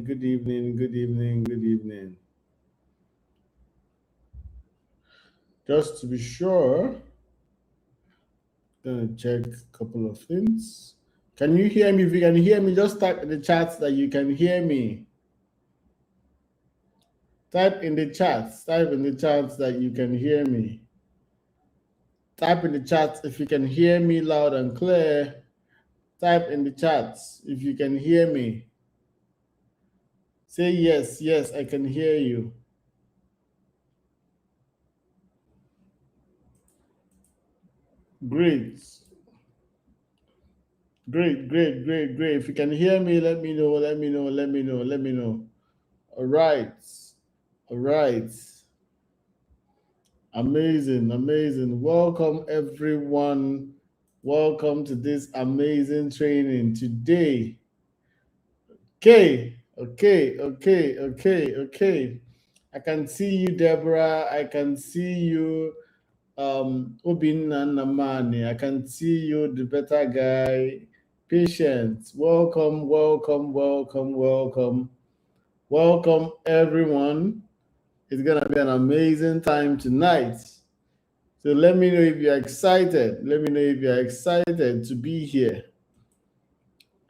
good evening, good evening, good evening. Just to be sure, gonna check a couple of things. Can you hear me? If you can hear me, just type in the chat that you can hear me. Type in the chat. Type in the chat that you can hear me. Type in the chat if you can hear me loud and clear. Type in the chat if you can hear me. Say yes, yes, I can hear you. Great. Great. If you can hear me, let me know, let me know, let me know, let me know. All right. All right. Amazing. Welcome, everyone. Welcome to this amazing training today. Okay. I can see you, Deborah. I can see you, Obinna Namani. I can see you, the better guy. Patience. Welcome, everyone. It's gonna be an amazing time tonight. So let me know if you're excited. Let me know if you're excited to be here.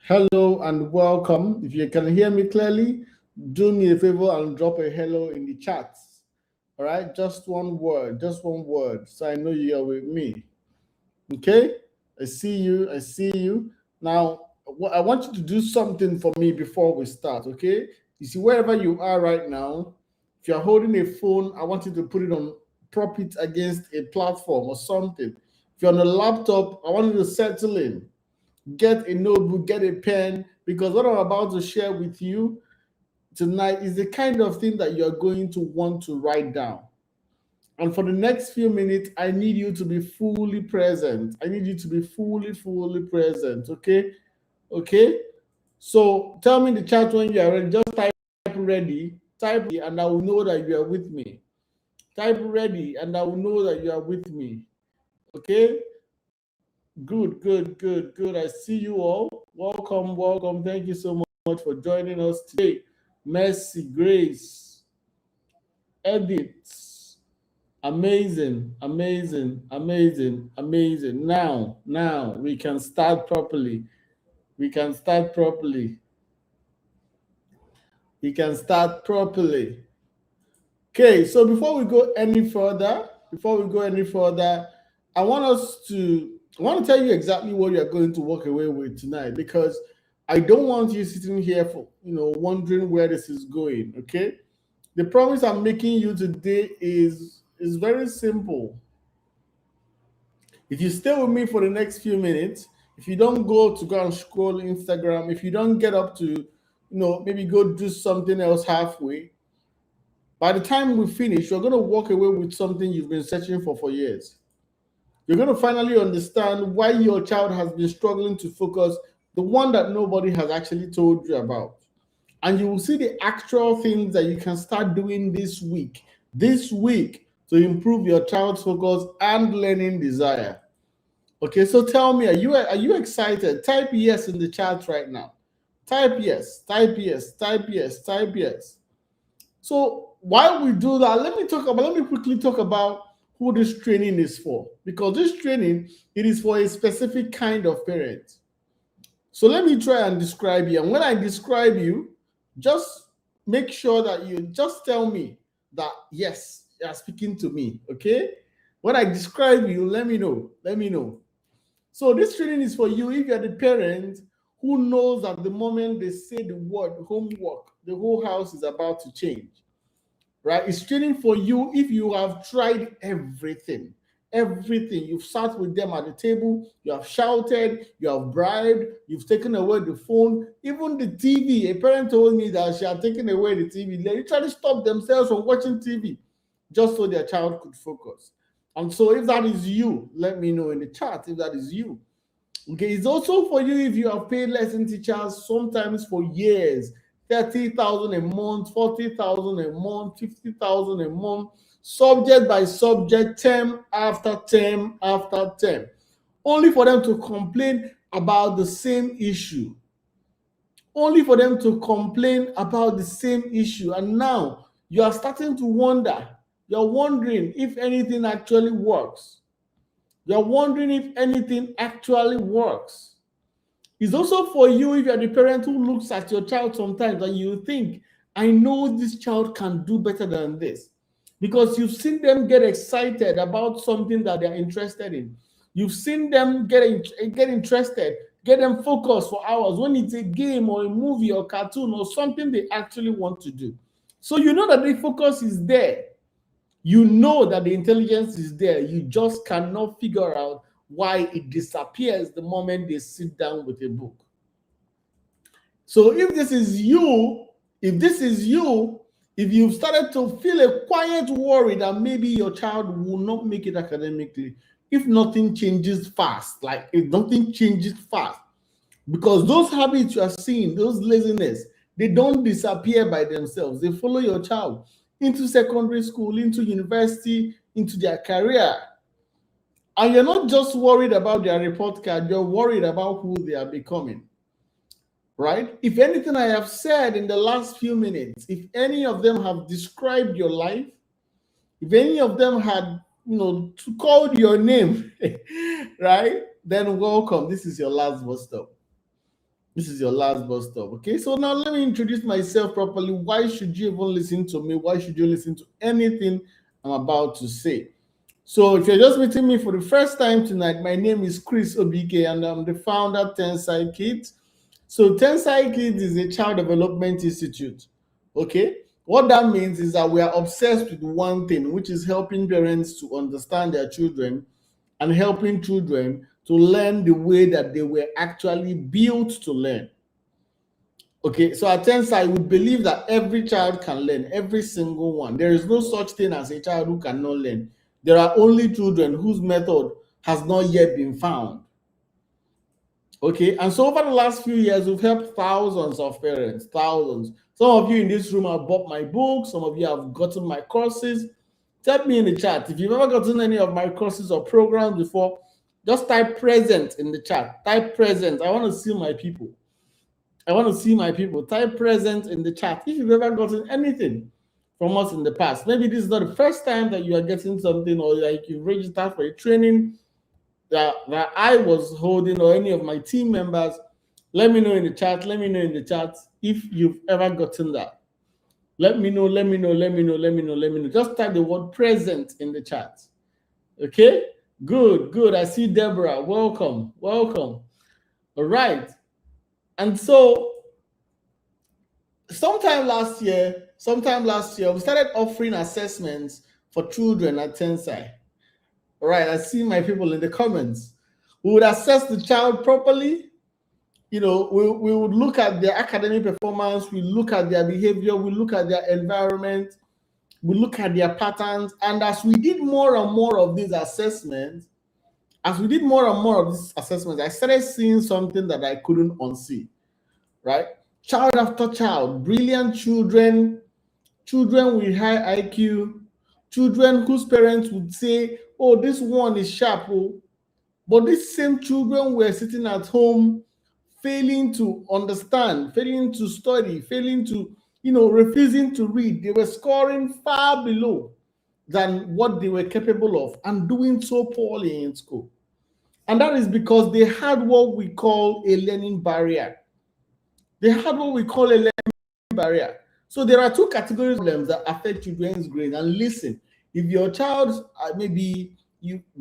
Hello and welcome. If you can hear me clearly, do me a favor and drop a hello in the chat. All right, just one word, so I know you are with me. Okay, I see you. Now, I want you to do something for me before we start, okay? You see, wherever you are right now, if you're holding a phone, I want you to put it on, prop it against a platform or something. If you're on a laptop, I want you to settle in. Get a notebook, get a pen, because what I'm about to share with you tonight is the kind of thing that you're going to want to write down. And for the next few minutes, I need you to be fully present. I need you to be fully present. Okay? Okay? So tell me in the chat when you are ready. Just type ready. Type ready, and I will know that you are with me. Type ready, and I will know that you are with me. Okay? Good. I see you all. Welcome. Thank you so much for joining us today. Mercy, Grace, Edith. Amazing. Now we can start properly. Okay, so before we go any further, I want to tell you exactly what you're going to walk away with tonight, because I don't want you sitting here for wondering where this is going. Okay, the promise I'm making you today is very simple. If you stay with me for the next few minutes, if you don't go and scroll Instagram, if you don't get up to maybe go do something else halfway, by the time we finish, you're going to walk away with something you've been searching for years. You're going to finally understand why your child has been struggling to focus, the one that nobody has actually told you about. And you will see the actual things that you can start doing this week to improve your child's focus and learning desire. Okay, so tell me, are you excited? Type yes in the chat right now. Type yes. So while we do that, let me quickly talk about who this training is for, because this training, it is for a specific kind of parent. So let me try and describe you. And when I describe you, just make sure that you just tell me that yes, you are speaking to me. Okay? When I describe you, let me know. So this training is for you if you're the parent who knows that the moment they say the word homework, the whole house is about to change. Right? It's training for you if you have tried everything. You've sat with them at the table, you have shouted, you have bribed, you've taken away the phone, even the TV. A parent told me that she had taken away the TV. They try to stop themselves from watching TV just so their child could focus. And so if that is you, let me know in the chat if that is you. Okay, it's also for you if you have paid lesson teachers sometimes for years, 30,000 a month, 40,000 a month, 50,000 a month, subject by subject, term after term, only for them to complain about the same issue. only for them to complain about the same issue. And now you are starting to wonder. You're wondering if anything actually works. You're wondering if anything actually works. It's also for you if you're the parent who looks at your child sometimes and you think, I know this child can do better than this. Because you've seen them get excited about something that they're interested in. You've seen them get interested, get them focused for hours when it's a game or a movie or cartoon or something they actually want to do. So you know that the focus is there. You know that the intelligence is there. You just cannot figure out why it disappears the moment they sit down with a book. So if this is you, if you've started to feel a quiet worry that maybe your child will not make it academically, if nothing changes fast, because those habits you are seeing, those laziness, they don't disappear by themselves. They follow your child into secondary school, into university, into their career. And you're not just worried about their report card, you're worried about who they are becoming. Right? If anything I have said in the last few minutes, if any of them have described your life, if any of them had, called your name, right? Then welcome. This is your last bus stop. Okay, so now let me introduce myself properly. Why should you even listen to me? Why should you listen to anything I'm about to say? So if you're just meeting me for the first time tonight, my name is Chris Obike and I'm the founder of Tensai Kids. So Tensai Kids is a child development institute. Okay, what that means is that we are obsessed with one thing, which is helping parents to understand their children and helping children to learn the way that they were actually built to learn. Okay, so at Tensai, we believe that every child can learn, every single one. There is no such thing as a child who cannot learn. There are only children whose method has not yet been found. Okay, and so over the last few years, we've helped thousands of parents, thousands. Some of you in this room have bought my book, some of you have gotten my courses. Type me in the chat. If you've ever gotten any of my courses or programs before, just type present in the chat. Type present. I want to see my people. Type present in the chat if you've ever gotten anything from us in the past. Maybe this is not the first time that you are getting something, or like you registered for a training that I was holding, or any of my team members. Let me know in the chat. If you've ever gotten that. Let me know. Just type the word present in the chat. Okay? Good. I see Deborah. Welcome. All right. And so sometime last year, we started offering assessments for children at Tensai. All right, I see my people in the comments. We would assess the child properly. We would look at their academic performance, we look at their behavior, we look at their environment, we look at their patterns. And as we did more and more of these assessments, I started seeing something that I couldn't unsee. Right? Child after child, brilliant children with high IQ, children whose parents would say, oh, this one is sharp. Oh. But these same children were sitting at home, failing to understand, failing to study, refusing to read. They were scoring far below than what they were capable of and doing so poorly in school. And that is because they had what we call a learning barrier. So there are two categories of problems that affect children's grades. And listen, if your child they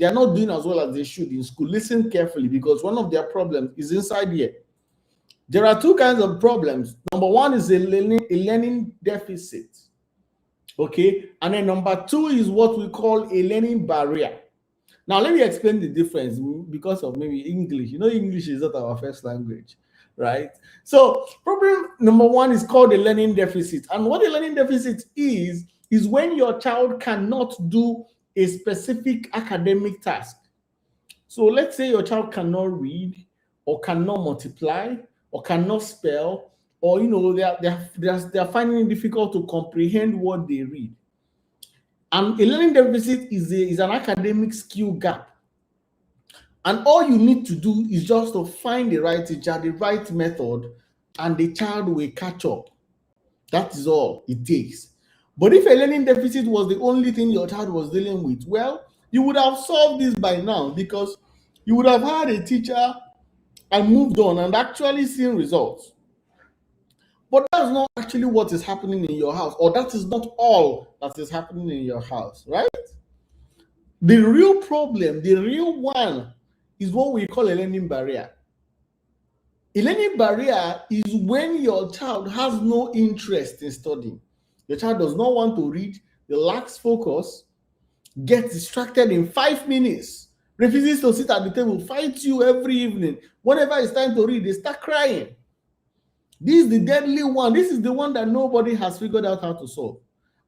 are not doing as well as they should in school, listen carefully, because one of their problems is inside here. There are two kinds of problems. Number one is a learning deficit. Okay, and then number two is what we call a learning barrier. Now let me explain the difference, because of maybe English. English is not our first language. Right? So problem number one is called a learning deficit. And what a learning deficit is when your child cannot do a specific academic task. So let's say your child cannot read, or cannot multiply, or cannot spell, or they're finding it difficult to comprehend what they read. And a learning deficit is an academic skill gap. And all you need to do is just to find the right teacher, the right method, and the child will catch up. That is all it takes. But if a learning deficit was the only thing your child was dealing with, well, you would have solved this by now, because you would have had a teacher and moved on and actually seen results. But that's not actually what is happening in your house, or that is not all that is happening in your house, right? The real problem, the real one, is what we call a learning barrier. A learning barrier is when your child has no interest in studying. Your child does not want to read, they lacks focus, gets distracted in 5 minutes, refuses to sit at the table, fights you every evening. Whenever it's time to read, they start crying. This is the deadly one. This is the one that nobody has figured out how to solve.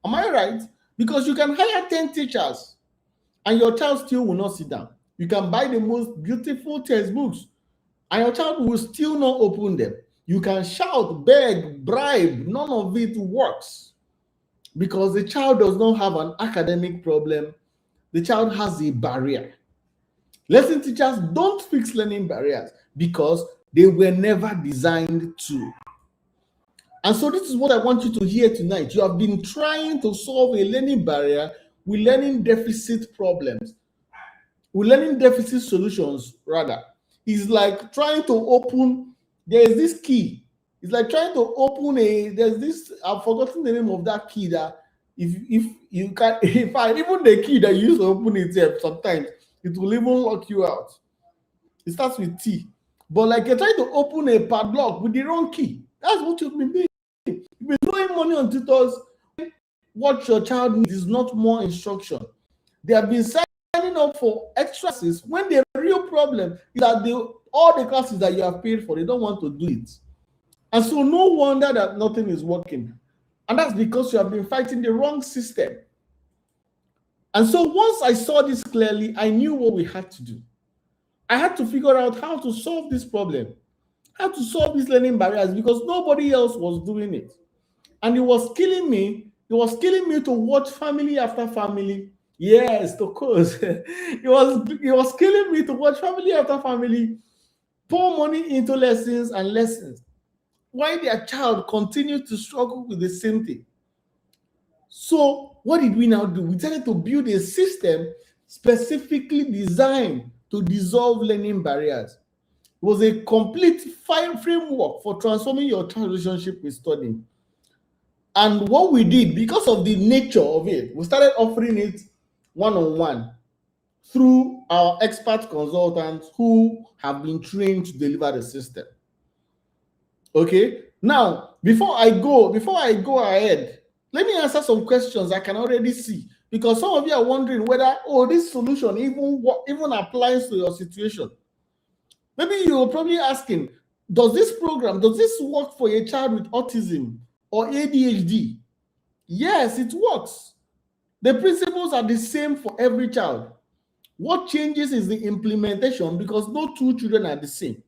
Am I right? Because you can hire 10 teachers and your child still will not sit down. You can buy the most beautiful textbooks and your child will still not open them. You can shout, beg, bribe, none of it works, because the child does not have an academic problem. The child has a barrier. Lesson teachers don't fix learning barriers because they were never designed to. And so this is what I want you to hear tonight. You have been trying to solve a learning barrier with learning deficit problems, with learning deficit solutions, rather. It's like trying to open, there is this key. It's like trying to open there's this, I've forgotten the name of that key that if you can, in fact, even the key that you use to open it, sometimes it will even lock you out. It starts with T. But like you're trying to open a padlock with the wrong key. That's what you've been doing. You've been throwing money on tutors. What your child needs is not more instruction. They have been signing up for extra classes when the real problem is that all the classes that you have paid for, they don't want to do it. And so no wonder that nothing is working. And that's because you have been fighting the wrong system. And so once I saw this clearly, I knew what we had to do. I had to figure out how to solve this problem, how to solve these learning barriers, because nobody else was doing it. And it was killing me. It was killing me to watch family after family. Yes, of course. It was killing me to watch family after family pour money into lessons and lessons, while their child continued to struggle with the same thing. So what did we now do? We decided to build a system specifically designed to dissolve learning barriers. It was a complete framework for transforming your child's relationship with studying. And what we did, because of the nature of it, we started offering it one-on-one through our expert consultants who have been trained to deliver the system. Okay, now before I go ahead, let me answer some questions I can already see, because some of you are wondering whether this solution even applies to your situation. Maybe you're probably asking, does this work for a child with autism or ADHD? Yes, it works. The principles are the same for every child. What changes is the implementation, because no two children are the same.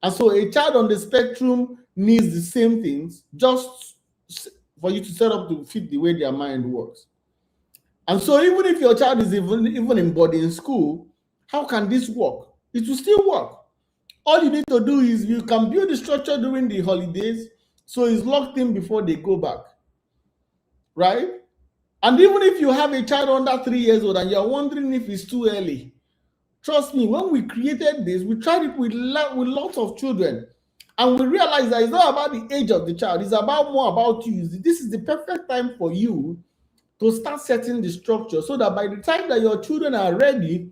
And so a child on the spectrum needs the same things, just for you to set up to fit the way their mind works. And so even if your child is even in boarding school, how can this work? It will still work. All you need to do is you can build the structure during the holidays, so it's locked in before they go back, right? And even if you have a child under 3 years old and you're wondering if it's too early, trust me, when we created this, we tried it with lots of children, and we realized that it's not about the age of the child, it's more about you. This is the perfect time for you to start setting the structure, so that by the time that your children are ready,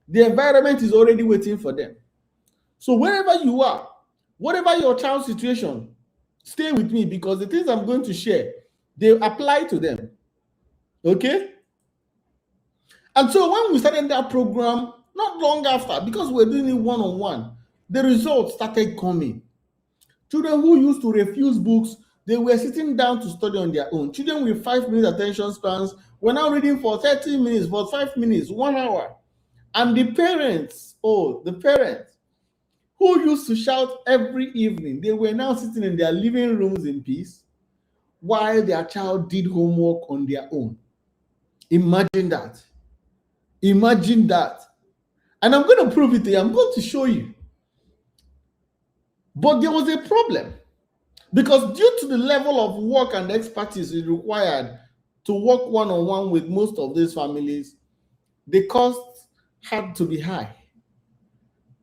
the environment is already waiting for them. So wherever you are, whatever your child's situation, stay with me, because the things I'm going to share, they apply to them. Okay? And so when we started that program, not long after, because we're doing it one-on-one, the results started coming. Children who used to refuse books, they were sitting down to study on their own. Children with 5-minute attention spans were now reading for 30 minutes, for 5 minutes, 1 hour. And the parents who used to shout every evening, they were now sitting in their living rooms in peace while their child did homework on their own. Imagine that. Imagine that. And I'm going to prove it to you. I'm going to show you. But there was a problem. Because due to the level of work and expertise required to work one-on-one with most of these families, the cost had to be high,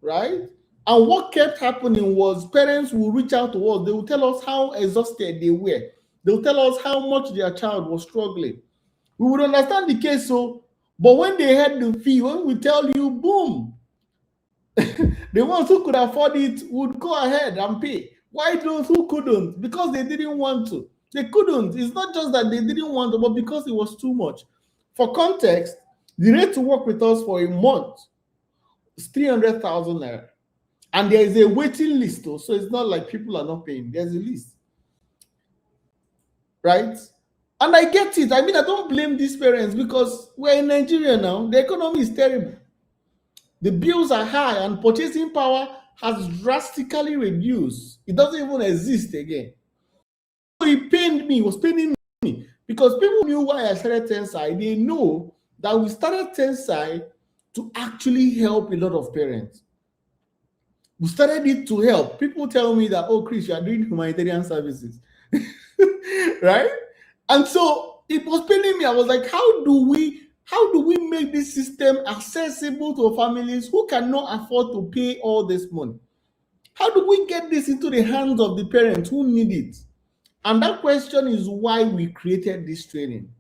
right? And what kept happening was parents would reach out to us. They would tell us how exhausted they were. They would tell us how much their child was struggling. We would understand the case, so, but when they had the fee, when we tell you, boom, the ones who could afford it would go ahead and pay. Why those who couldn't? Because they didn't want to. They couldn't. It's not just that they didn't want to, but because it was too much. For context, the rate to work with us for a month is 300,000 naira. And there is a waiting list, so it's not like people are not paying. There's a list, right? And I get it. I mean, I don't blame these parents because we're in Nigeria now. The economy is terrible. The bills are high and purchasing power has drastically reduced. It doesn't even exist again. So it pained me, it was paining me because people knew why I started Tensai. They know that we started Tensai to actually help a lot of parents. We started it to help. People tell me that, oh, Chris, you are doing humanitarian services, right? And so it was paining me. I was like, how do we make this system accessible to families who cannot afford to pay all this money? How do we get this into the hands of the parents who need it? And that question is why we created this training.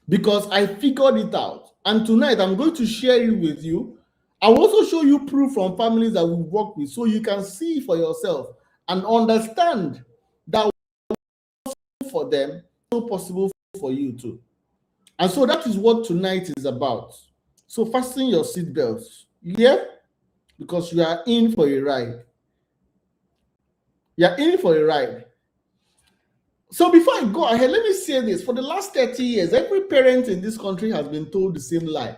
Because I figured it out. And tonight I'm going to share it with you. I will also show you proof from families that we work with so you can see for yourself and understand that for them, so possible for you too. And so that is what tonight is about. So fasten your seatbelts. Yeah? Because you are in for a ride. You are in for a ride. So before I go ahead, let me say this. For the last 30 years, every parent in this country has been told the same lie.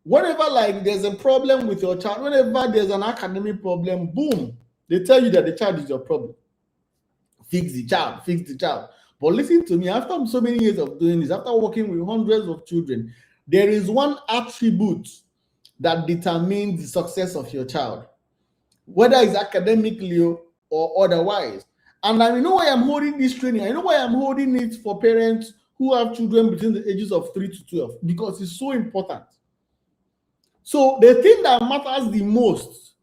Whenever like there's a problem with your child, whenever there's an academic problem, boom, they tell you that the child is your problem. Fix the child, fix the child. But listen to me, after so many years of doing this, after working with hundreds of children, there is one attribute that determines the success of your child, whether it's academically or otherwise. And I know why I'm holding this training. I know why I'm holding it for parents who have children between the ages of 3 to 12, because it's so important. So the thing that matters the most,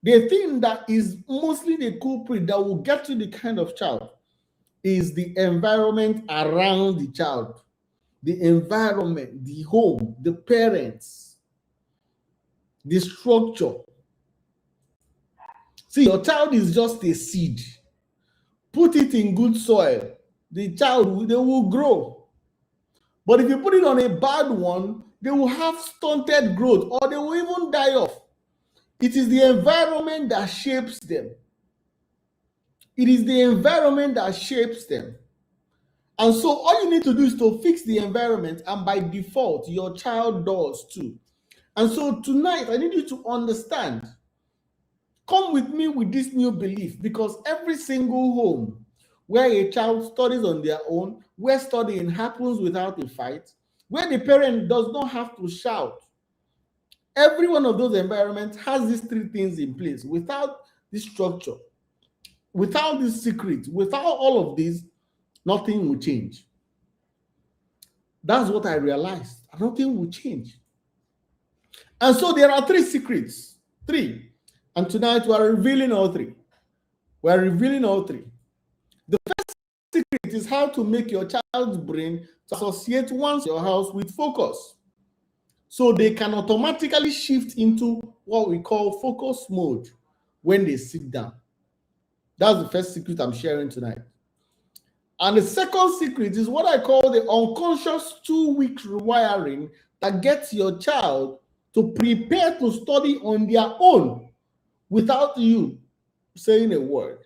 the thing that is mostly the culprit that will get you the kind of child, is the environment around the child. The environment, the home, the parents, the structure. See, your child is just a seed. Put it in good soil. The child, they will grow. But if you put it on a bad one, they will have stunted growth or they will even die off. It is the environment that shapes them. It is the environment that shapes them. And so all you need to do is to fix the environment, and by default, your child does too. And so tonight, I need you to understand. Come with me with this new belief, because every single home where a child studies on their own, where studying happens without a fight, where the parent does not have to shout, every one of those environments has these three things in place. Without this structure, without this secret, without all of this, nothing will change. That's what I realized. Nothing will change. And so there are three secrets. Three. And tonight we are revealing all three. We are revealing all three. The first secret is how to make your child's brain to associate once your house with focus, so they can automatically shift into what we call focus mode when they sit down. That's the first secret I'm sharing tonight. And the second secret is what I call the unconscious 2-week rewiring that gets your child to prepare to study on their own without you saying a word.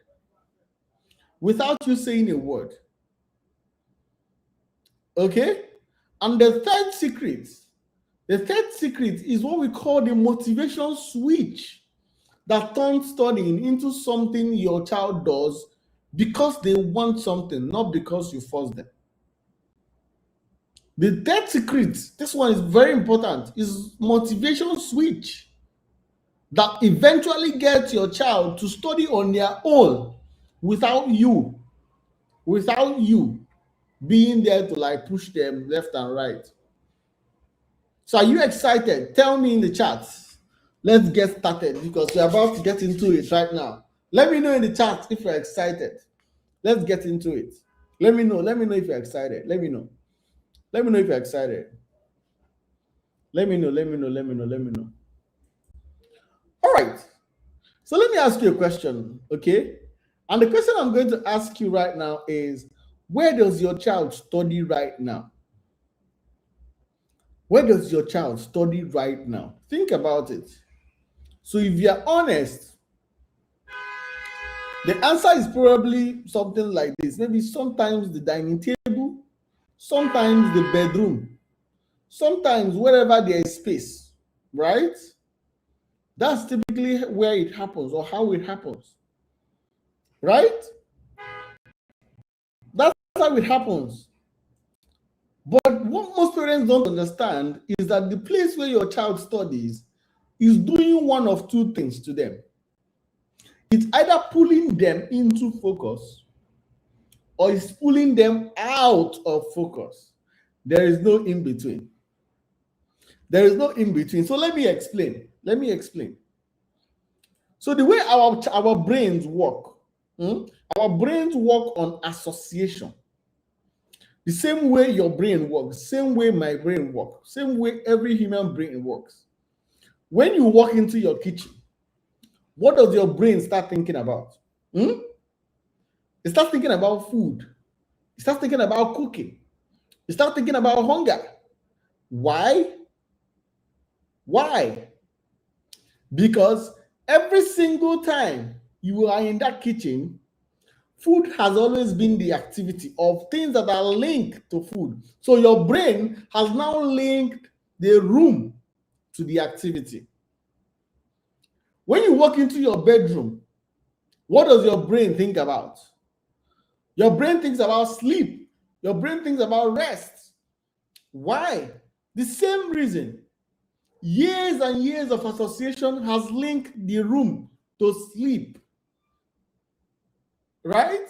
Without you saying a word. Okay? And the third secret is what we call the motivation switch that turns studying into something your child does because they want something, not because you force them. The third secret, this one is very important, is motivation switch that eventually gets your child to study on their own without you being there to like push them left and right. So are you excited? Tell me in the chat. Let's get started because we're about to get into it right now. Let me know in the chat if you're excited. Let's get into it. Let me know if you're excited. Let me know if you're excited. Let me know. All right. So let me ask you a question, okay? And the question I'm going to ask you right now is, where does your child study right now? Where does your child study right now? Think about it. So if you're honest, the answer is probably something like this. Maybe sometimes the dining table, sometimes the bedroom, sometimes wherever there is space, right? That's typically where it happens or how it happens, right? That's how it happens. But what most parents don't understand is that the place where your child studies is doing one of two things to them. It's either pulling them into focus or it's pulling them out of focus. There is no in between. There is no in between. So let me explain. So the way our brains work, our brains work on association. The same way your brain works, same way my brain works, same way every human brain works. When you walk into your kitchen, what does your brain start thinking about? It starts thinking about food. It starts thinking about cooking. It starts thinking about hunger. Why? Because every single time you are in that kitchen, food has always been the activity of things that are linked to food. So your brain has now linked the room to the activity. When you walk into your bedroom, what does your brain think about? Your brain thinks about sleep. Your brain thinks about rest. Why? The same reason. Years and years of association has linked the room to sleep. Right?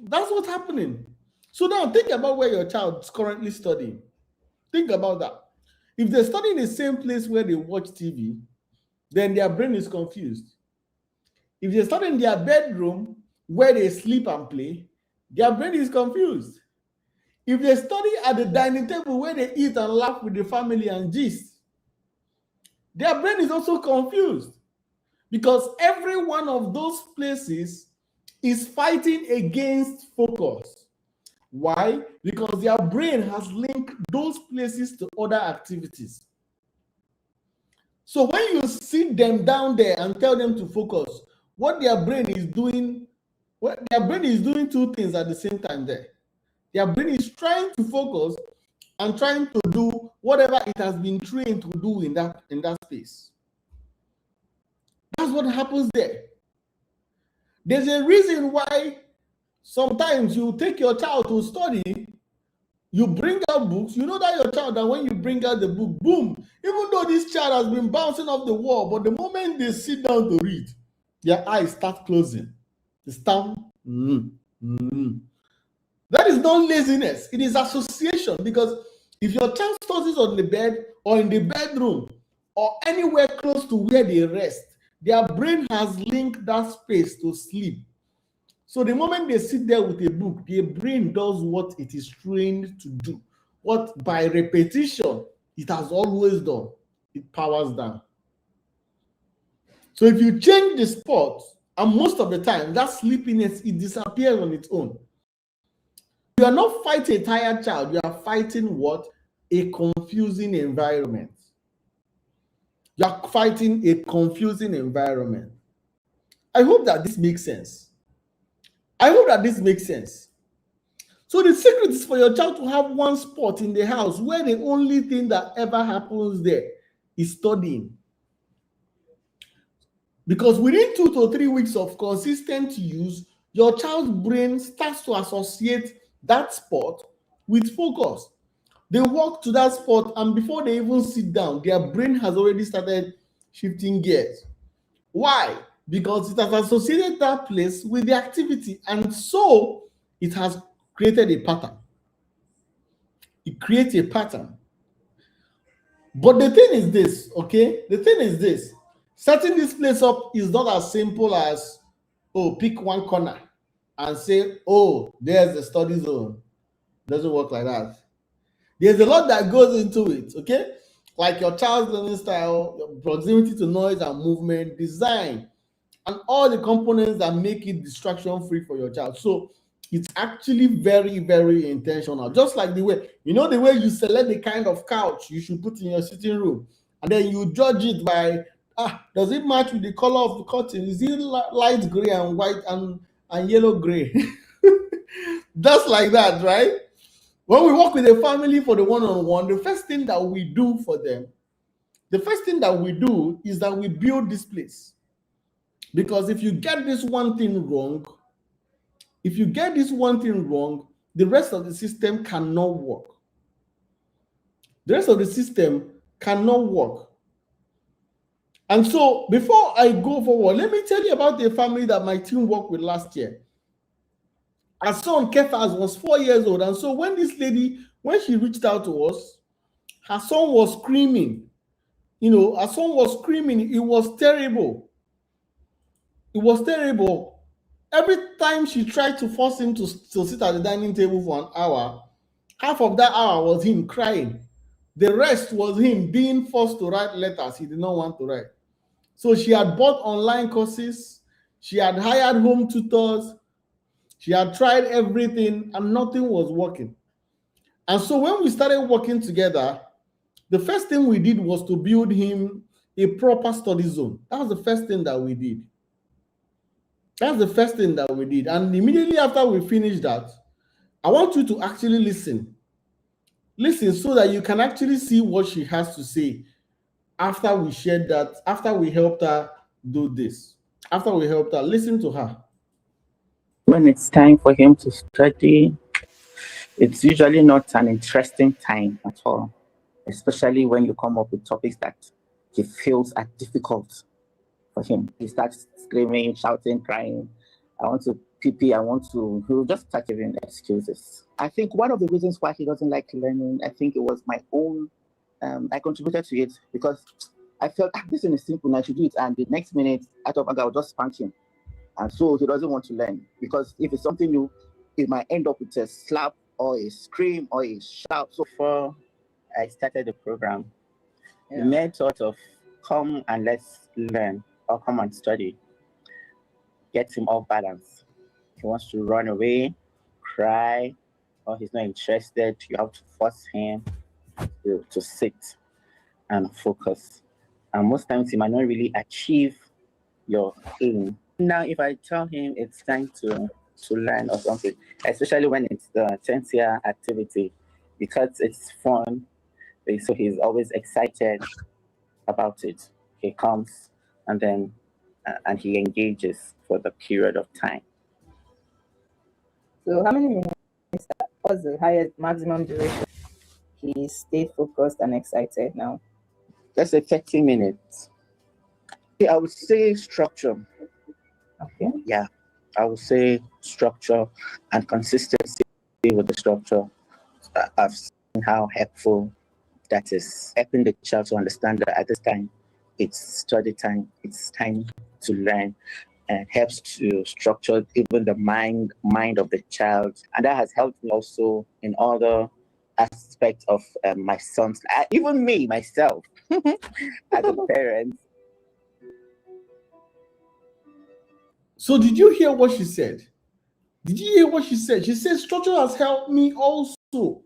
That's what's happening. So now think about where your child is currently studying. Think about that. If they study in the same place where they watch TV, then their brain is confused. If they study in their bedroom where they sleep and play, their brain is confused. If they study at the dining table where they eat and laugh with the family and gist, their brain is also confused because every one of those places is fighting against focus. Why? Because their brain has linked those places to other activities. So when you sit them down there and tell them to focus, what their brain is doing two things at the same time there. Their brain is trying to focus and trying to do whatever it has been trained to do in that space. That's what happens there. There's a reason why sometimes you take your child to study, you bring out books, you know that your child, that when you bring out the book, boom, even though this child has been bouncing off the wall, but the moment they sit down to read, their eyes start closing. They start, That is not laziness, it is association. Because if your child studies on the bed or in the bedroom or anywhere close to where they rest, their brain has linked that space to sleep. So the moment they sit there with a book, their brain does what it is trained to do, what by repetition it has always done. It powers down. So if you change the spot, and most of the time that sleepiness, it disappears on its own. You are not fighting a tired child, you are fighting what? A confusing environment. You are fighting a confusing environment. I hope that this makes sense. So the secret is for your child to have one spot in the house where the only thing that ever happens there is studying. Because within 2 to 3 weeks of consistent use, your child's brain starts to associate that spot with focus. They walk to that spot, and before they even sit down, their brain has already started shifting gears. Why? because it has associated that place with the activity, and so it has created a pattern. It creates a pattern. But the thing is this, okay? The thing is this: setting this place up is not as simple as, oh, pick one corner and say, oh, there's the study zone. It doesn't work like that. There's a lot that goes into it, okay? Like your child's learning style, your proximity to noise and movement, design, and all the components that make it distraction free for your child. So it's actually very, very intentional. Just like the way you select the kind of couch you should put in your sitting room, and then you judge it by, does it match with the color of the curtain? Is it light gray and white and yellow gray? Just like that, right? When we work with a family for the one-on-one, the first thing that we do for them, is that we build this place. Because if you get this one thing wrong, the rest of the system cannot work. The rest of the system cannot work. And so before I go forward, let me tell you about the family that my team worked with last year. Our son Kefas was 4 years old. And so when she reached out to us, her son was screaming. It was terrible. It was terrible. Every time she tried to force him to sit at the dining table for an hour, half of that hour was him crying. The rest was him being forced to write letters he did not want to write. So she had bought online courses, she had hired home tutors, she had tried everything, and nothing was working. And so when we started working together, the first thing we did was to build him a proper study zone. That was the first thing that we did. And immediately after we finished that, I want you to actually listen. Listen so that you can actually see what she has to say after we shared that, after we helped her do this. After we helped her, listen to her. When it's time for him to study, it's usually not an interesting time at all, especially when you come up with topics that he feels are difficult for him. He starts screaming, shouting, crying. I want to pee, he'll just start giving excuses. I think one of the reasons why he doesn't like learning, I think it was my own, I contributed to it because I felt, this is simple, I should do it. And the next minute, I thought, I'll just spank him. And so he doesn't want to learn because if it's something new, it might end up with a slap or a scream or a shout. So before I started the program, the main thought of come and let's learn or come and study gets him off balance. He wants to run away, cry, or he's not interested. You have to force him to sit and focus. And most times he might not really achieve your aim. Now, if I tell him it's time to learn or something, especially when it's the 10th year activity, because it's fun, so he's always excited about it. He comes and then and he engages for the period of time. So how many minutes was the highest maximum duration he stayed focused and excited now? Let's say 30 minutes. I would say structure. Okay. Yeah, I would say structure and consistency with the structure. I've seen how helpful that is, helping the child to understand that at this time, it's study time, it's time to learn, and helps to structure even the mind of the child. And that has helped me also in other aspects of my son's, even me, myself, as a parent. So did you hear what she said? She said structure has helped me also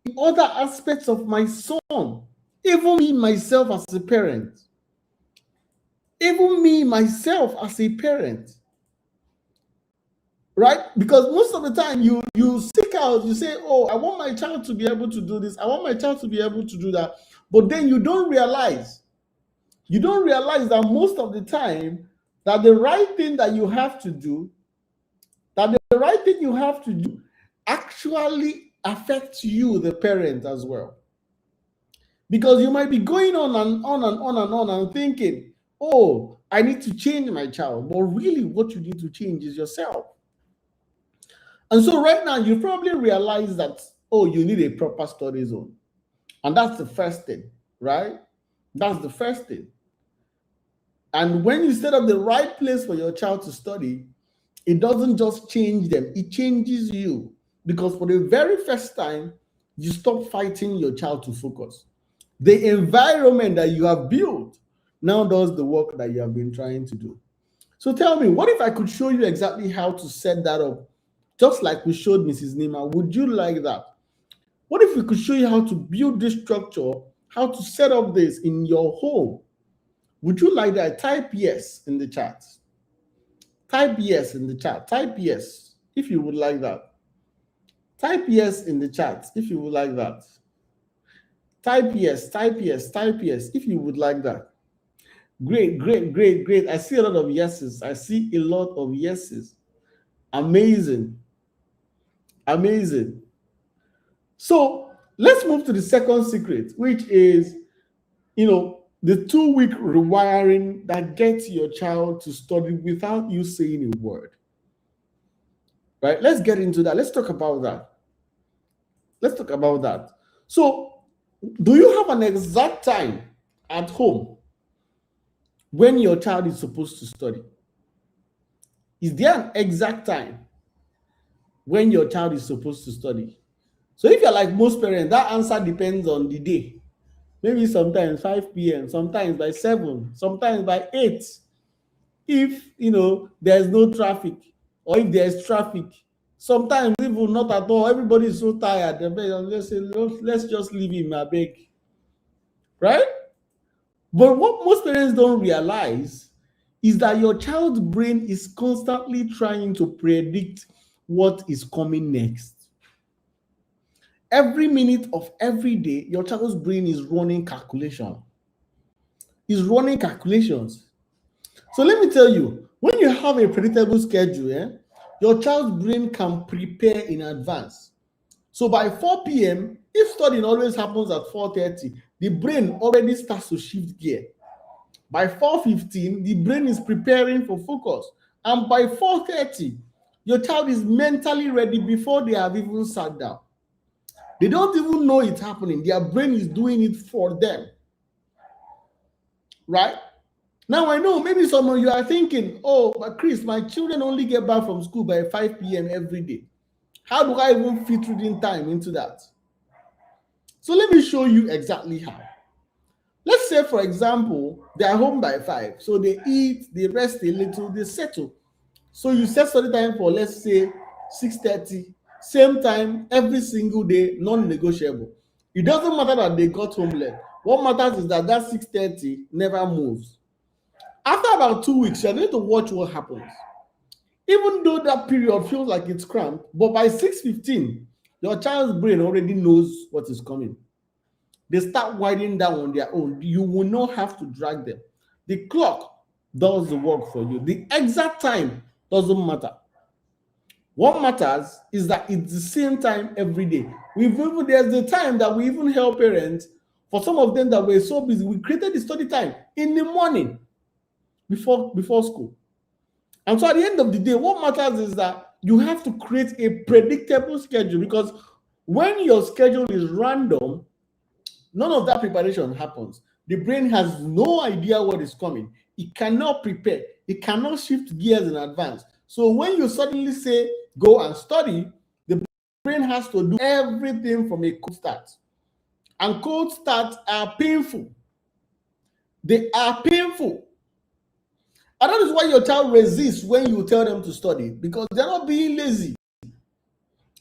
in other aspects of my son, even me myself as a parent. Right? Because most of the time you seek out, you say, oh, I want my child to be able to do this, I want my child to be able to do that. But then you don't realize that most of the time that the right thing you have to do actually affects you, the parent, as well. Because you might be going on and on and on and on and thinking, oh, I need to change my child. But really, what you need to change is yourself. And so right now, you probably realize that, oh, you need a proper study zone. And that's the first thing, right? That's the first thing. And when you set up the right place for your child to study, it doesn't just change them, it changes you. Because for the very first time, you stop fighting your child to focus. The environment that you have built now does the work that you have been trying to do. So tell me, what if I could show you exactly how to set that up? Just like we showed Mrs. Nima, would you like that? What if we could show you how to build this structure, how to set up this in your home? Would you like that? Type yes in the chat. Type yes in the chat. Type yes if you would like that. Type yes in the chat if you would like that. Type yes, type yes, type yes if you would like that. Great, great, great, great. I see a lot of yeses. I see a lot of yeses. Amazing. Amazing. So let's move to the second secret, which is, the 2-week rewiring that gets your child to study without you saying a word. Right? Let's get into that. Let's talk about that. Let's talk about that. So, do you have an exact time at home when your child is supposed to study? Is there an exact time when your child is supposed to study? So if you're like most parents, that answer depends on the day. Maybe sometimes 5 p.m., sometimes by 7, sometimes by 8. If, there's no traffic, or if there's traffic, sometimes even not at all. Everybody is so tired. Let's just leave him, I beg. Right? But what most parents don't realize is that your child's brain is constantly trying to predict what is coming next. Every minute of every day, your child's brain is running calculation. Is running calculations. So let me tell you, when you have a predictable schedule, your child's brain can prepare in advance. So by 4 p.m., if studying always happens at 4:30, the brain already starts to shift gear. By 4:15, the brain is preparing for focus. And by 4:30, your child is mentally ready before they have even sat down. They don't even know it's happening. Their brain is doing it for them. Right? Now, I know maybe some of you are thinking, oh, but Chris, my children only get back from school by 5 p.m. every day. How do I even fit reading time into that? So let me show you exactly how. Let's say, for example, they are home by 5. So they eat, they rest a little, they settle. So you set study time for, let's say, 6:30. Same time every single day, non-negotiable. It doesn't matter that they got home late. What matters is that 6:30 never moves. After about 2 weeks, you're going to watch what happens. Even though that period feels like it's cramped, but by 6:15, your child's brain already knows what is coming. They start winding down on their own. You will not have to drag them. The clock does the work for you. The exact time doesn't matter. What matters is that it's the same time every day. There's the time that we even help parents. For some of them that were so busy, we created the study time in the morning before school. And so at the end of the day, what matters is that you have to create a predictable schedule, because when your schedule is random, none of that preparation happens. The brain has no idea what is coming. It cannot prepare. It cannot shift gears in advance. So when you suddenly say, go and study, the brain has to do everything from a cold start. And cold starts are painful. They are painful. And that is why your child resists when you tell them to study, because they're not being lazy.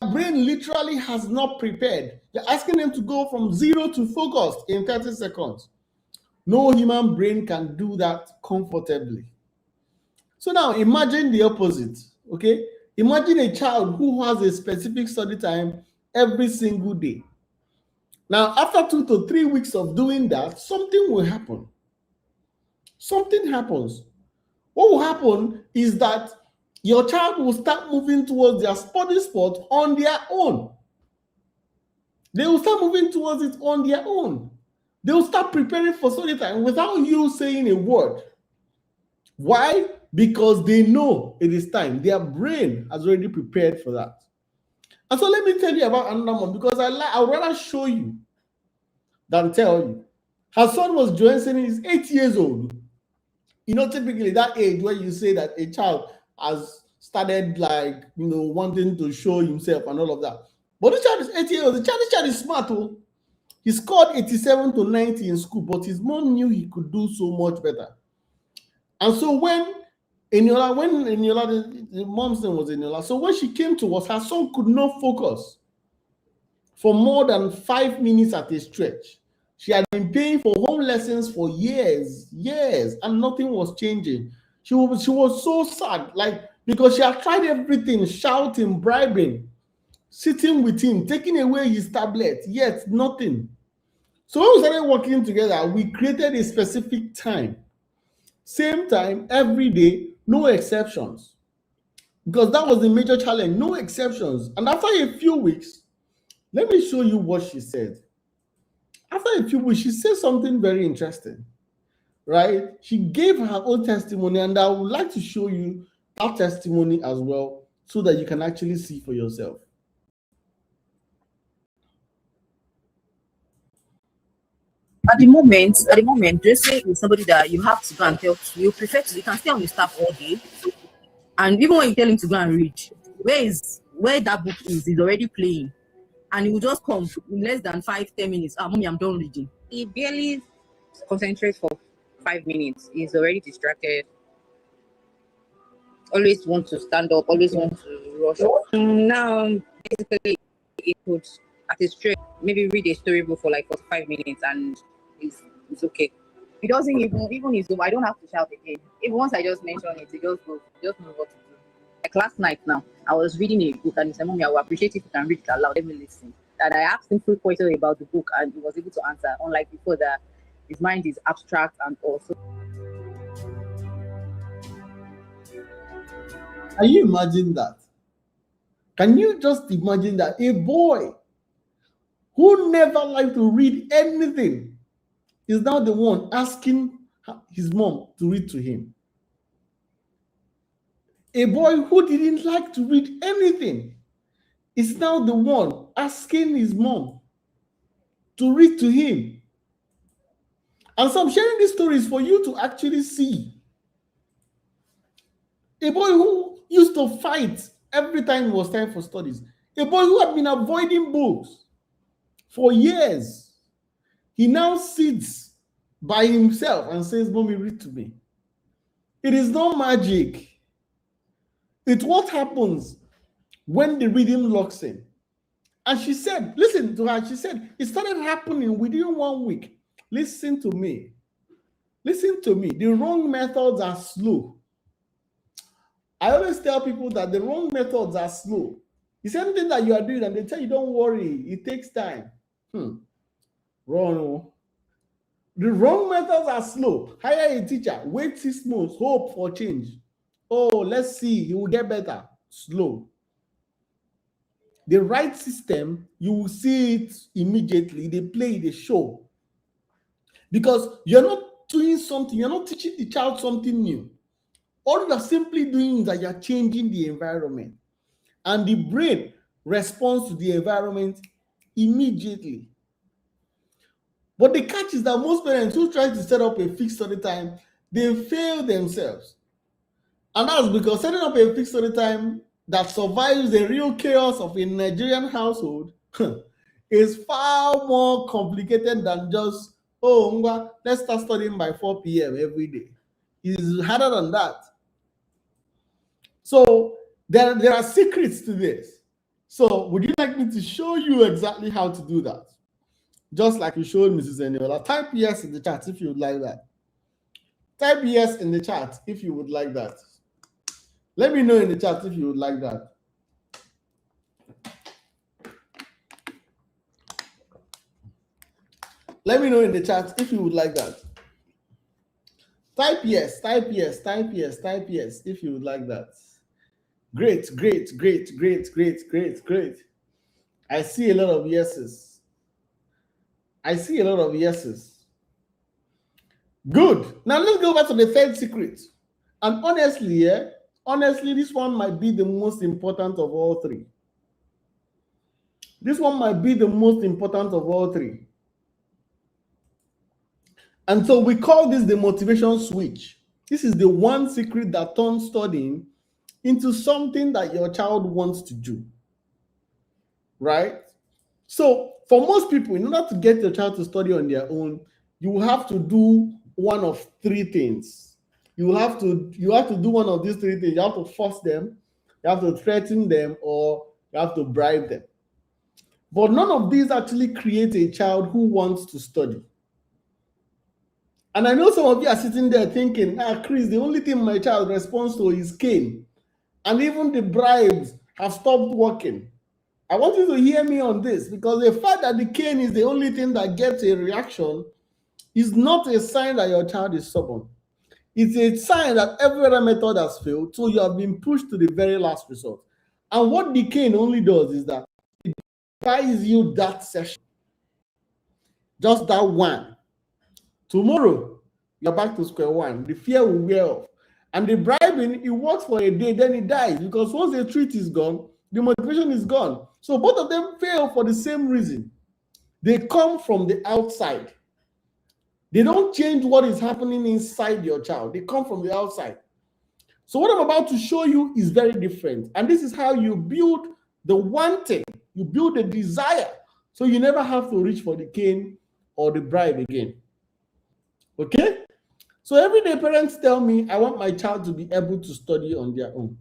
Their brain literally has not prepared. You're asking them to go from 0 to focused in 30 seconds. No human brain can do that comfortably. So now imagine the opposite, okay? Imagine a child who has a specific study time every single day. Now, after 2 to 3 weeks of doing that, something will happen. Something happens. What will happen is that your child will start moving towards their study spot on their own. They will start moving towards it on their own. They will start preparing for study time without you saying a word. Why? Because they know it is time. Their brain has already prepared for that. And so let me tell you about another one, because I would rather show you than tell you. Her son was Johnson, he's 8 years old. You know, typically that age where you say that a child has started like, wanting to show himself and all of that. But this child is 8 years old. This child is smart. Oh. He scored 87 to 90 in school, but his mom knew he could do so much better. And so when Eniola, the mom's name was Eniola. So when she came to us, her son could not focus for more than 5 minutes at a stretch. She had been paying for home lessons for years, and nothing was changing. She was so sad, like, because she had tried everything, shouting, bribing, sitting with him, taking away his tablet, yet nothing. So when we started working together, we created a specific time. Same time, every day, no exceptions. Because that was the major challenge, no exceptions. And after a few weeks, let me show you what she said. After a few weeks, she said something very interesting, right? She gave her own testimony, and I would like to show you that testimony as well so that you can actually see for yourself. At the moment, dressing is somebody that you have to go and tell to. You prefer to, you can stay on the staff all day. And even when you tell him to go and read, where that book is already playing. And he will just come in less than 5-10 minutes. Mommy, I'm done reading. He barely concentrates for 5 minutes. He's already distracted. Always want to stand up, always want to rush. Now, basically, it could, at his stretch, maybe read a storybook for like 45 minutes and it's okay. He doesn't even his I don't have to shout again. Even once I just mention it, he just goes, just know what to do. Like last night now, I was reading a book and he said, Mommy, I will appreciate if you can read it aloud. Let me listen. And I asked him 3 questions about the book and he was able to answer, unlike before that his mind is abstract and also. Can you imagine that? Can you just imagine that? A boy who never liked to read anything is now the one asking his mom to read to him. A boy who didn't like to read anything is now the one asking his mom to read to him. And so I'm sharing these stories for you to actually see. A boy who used to fight every time it was time for studies. A boy who had been avoiding books for years. He now sits by himself and says, Mommy, read to me. It is not magic. It's what happens when the rhythm locks in. And she said, listen to her, she said, it started happening within 1 week. Listen to me. Listen to me. The wrong methods are slow. I always tell people that the wrong methods are slow. It's anything that you are doing and they tell you, don't worry, it takes time. Wrong. The wrong methods are slow. Hire a teacher, wait 6 months, hope for change. Oh, let's see, he will get better. Slow. The right system, you will see it immediately. They play the show. Because you're not doing something, you're not teaching the child something new. All you are simply doing is that you're changing the environment. And the brain responds to the environment immediately. But the catch is that most parents who try to set up a fixed study time, they fail themselves. And that's because setting up a fixed study time that survives the real chaos of a Nigerian household is far more complicated than just, let's start studying by 4 p.m. every day. It's harder than that. So there are secrets to this. So would you like me to show you exactly how to do that? Just like you showed Mrs. Eniola. Type yes in the chat if you would like that. Type yes in the chat if you would like that. Let me know in the chat if you would like that. Let me know in the chat if you would like that. Type yes, type yes, type yes, type yes if you would like that. Great, great, great, great, great, great, great. I see a lot of yeses. I see a lot of yeses. Good. Now let's go back to the third secret. And honestly, honestly, this one might be the most important of all three. This one might be the most important of all three. And so we call this the motivation switch. This is the one secret that turns studying into something that your child wants to do, right? So for most people, in order to get your child to study on their own, you will have to do one of three things. You have to do one of these three things. You have to force them, you have to threaten them, or you have to bribe them. But none of these actually create a child who wants to study. And I know some of you are sitting there thinking, Chris, the only thing my child responds to is cane. And even the bribes have stopped working. I want you to hear me on this, because the fact that the cane is the only thing that gets a reaction is not a sign that your child is stubborn. It's a sign that every other method has failed, so you have been pushed to the very last resort. And what the cane only does is that it buys you that session, just that one. Tomorrow, you're back to square one. The fear will wear off. And the bribing, it works for a day, then it dies, because once the treat is gone, the motivation is gone. So both of them fail for the same reason. They come from the outside. They don't change what is happening inside your child. They come from the outside. So what I'm about to show you is very different. And this is how you build the wanting. You build the desire. So you never have to reach for the cane or the bribe again. Okay? So everyday parents tell me, I want my child to be able to study on their own.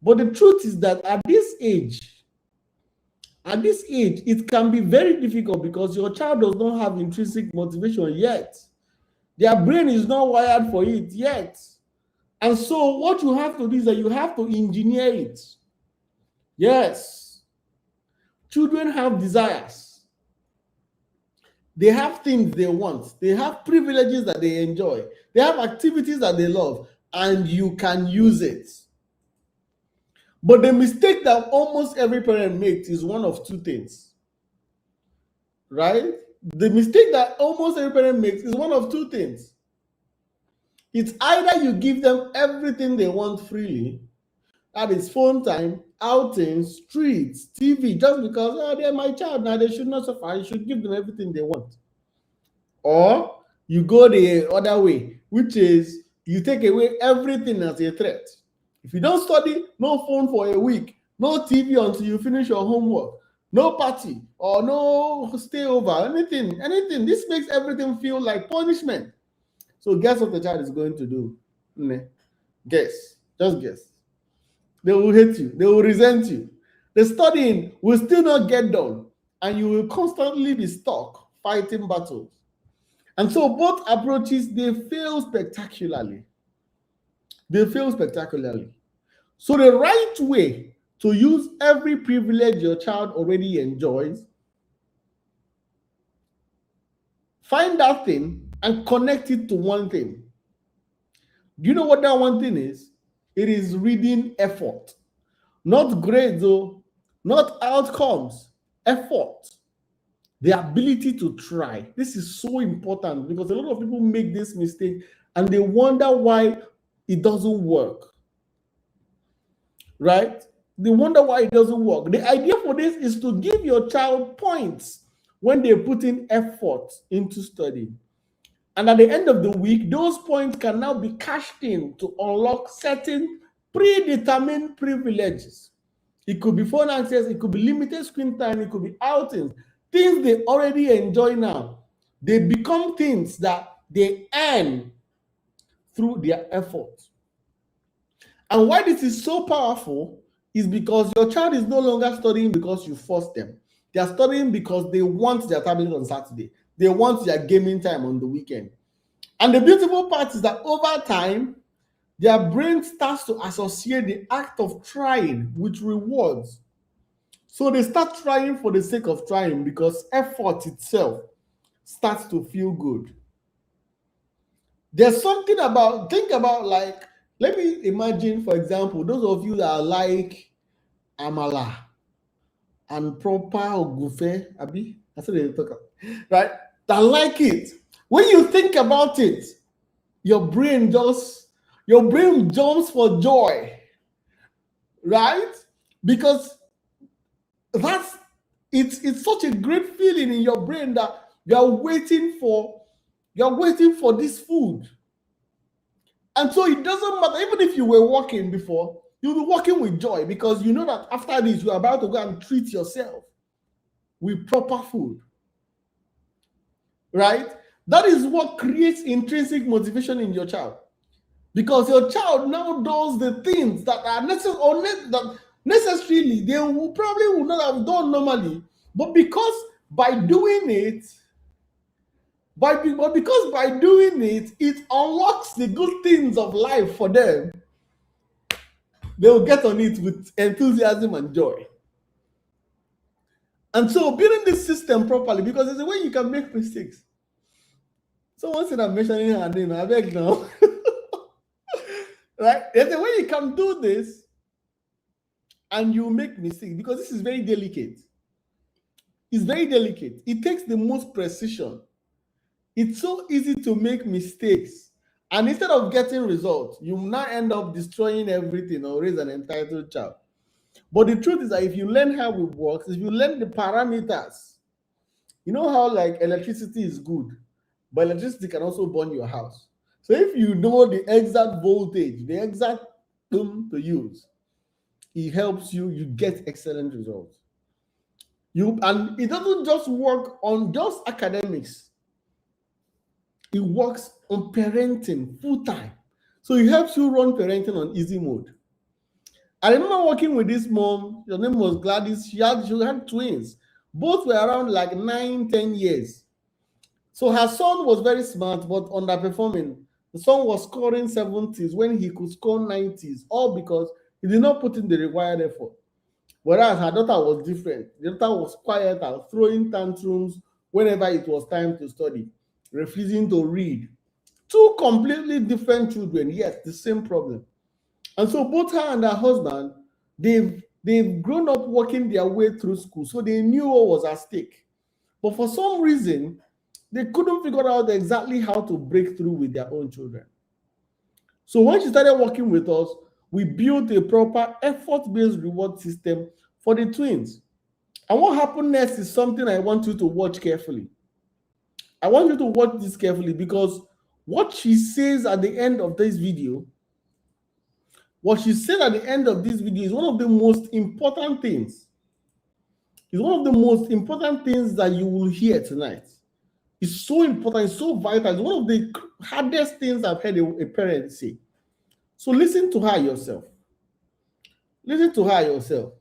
But the truth is that at this age, it can be very difficult because your child does not have intrinsic motivation yet. Their brain is not wired for it yet. And so what you have to do is that you have to engineer it. Yes. Children have desires. They have things they want. They have privileges that they enjoy. They have activities that they love, and you can use it. But the mistake that almost every parent makes is one of two things, right? The mistake that almost every parent makes is one of two things. It's either you give them everything they want freely, that is phone time, outings, streets, TV, just because they're my child now, they should not suffer. You should give them everything they want. Or you go the other way, which is you take away everything as a threat. If you don't study, no phone for a week, no TV until you finish your homework, no party or no stay over, anything. This makes everything feel like punishment. So guess what the child is going to do? Guess. Just guess. They will hate you. They will resent you. The studying will still not get done, and you will constantly be stuck fighting battles. And so both approaches, they fail spectacularly. They fail spectacularly. So the right way to use every privilege your child already enjoys, find that thing and connect it to one thing. Do you know what that one thing is? It is reading effort. Not grades, though, not outcomes, effort. The ability to try. This is so important because a lot of people make this mistake and they wonder why it doesn't work. Right? They wonder why it doesn't work. The idea for this is to give your child points when they put in effort into studying. And at the end of the week, those points can now be cashed in to unlock certain predetermined privileges. It could be phone access, it could be limited screen time, it could be outings. Things they already enjoy now. They become things that they earn through their effort. And why this is so powerful is because your child is no longer studying because you force them. They are studying because they want their tablet on Saturday. They want their gaming time on the weekend. And the beautiful part is that over time, their brain starts to associate the act of trying with rewards. So they start trying for the sake of trying because effort itself starts to feel good. There's something about, think about, like, let me imagine, for example, those of you that are like amala and proper ogufe, abi, that's what they talk about, right? That like it. When you think about it, your brain just, Your brain jumps for joy, right? Because it's such a great feeling in your brain that you're waiting for this food. And so it doesn't matter, even if you were walking before, you'll be walking with joy because you know that after this, you're about to go and treat yourself with proper food. Right? That is what creates intrinsic motivation in your child. Because your child now does the things that are necessarily they will probably would not have done normally. But because by doing it, it unlocks the good things of life for them. They will get on it with enthusiasm and joy. And so building this system properly, because there's a way you can make mistakes. Someone said I'm mentioning her name, I beg now. Right? There's a way you can do this and you make mistakes because this is very delicate. It's very delicate. It takes the most precision. It's so easy to make mistakes. And instead of getting results, you now end up destroying everything or raise an entitled child. But the truth is that if you learn how it works, if you learn the parameters, you know how like electricity is good, but electricity can also burn your house. So if you know the exact voltage, the exact to use, it helps you, you get excellent results. And it doesn't just work on just academics. It works on parenting full time. So it helps you run parenting on easy mode. I remember working with this mom, her name was Gladys. She had twins. Both were around like 9-10 years. So her son was very smart, but underperforming. The son was scoring 70s when he could score 90s, all because he did not put in the required effort. Whereas her daughter was different. The daughter was quiet and throwing tantrums whenever it was time to study, refusing to read. Two completely different children, yet the same problem. And so both her and her husband, they've grown up working their way through school, so they knew what was at stake. But for some reason, they couldn't figure out exactly how to break through with their own children. So when she started working with us, we built a proper effort-based reward system for the twins. And what happened next is something I want you to watch carefully. I want you to watch this carefully because what she says at the end of this video, is one of the most important things. It's one of the most important things that you will hear tonight. It's so important, it's so vital. It's one of the hardest things I've heard a parent say. So listen to her yourself. Listen to her yourself.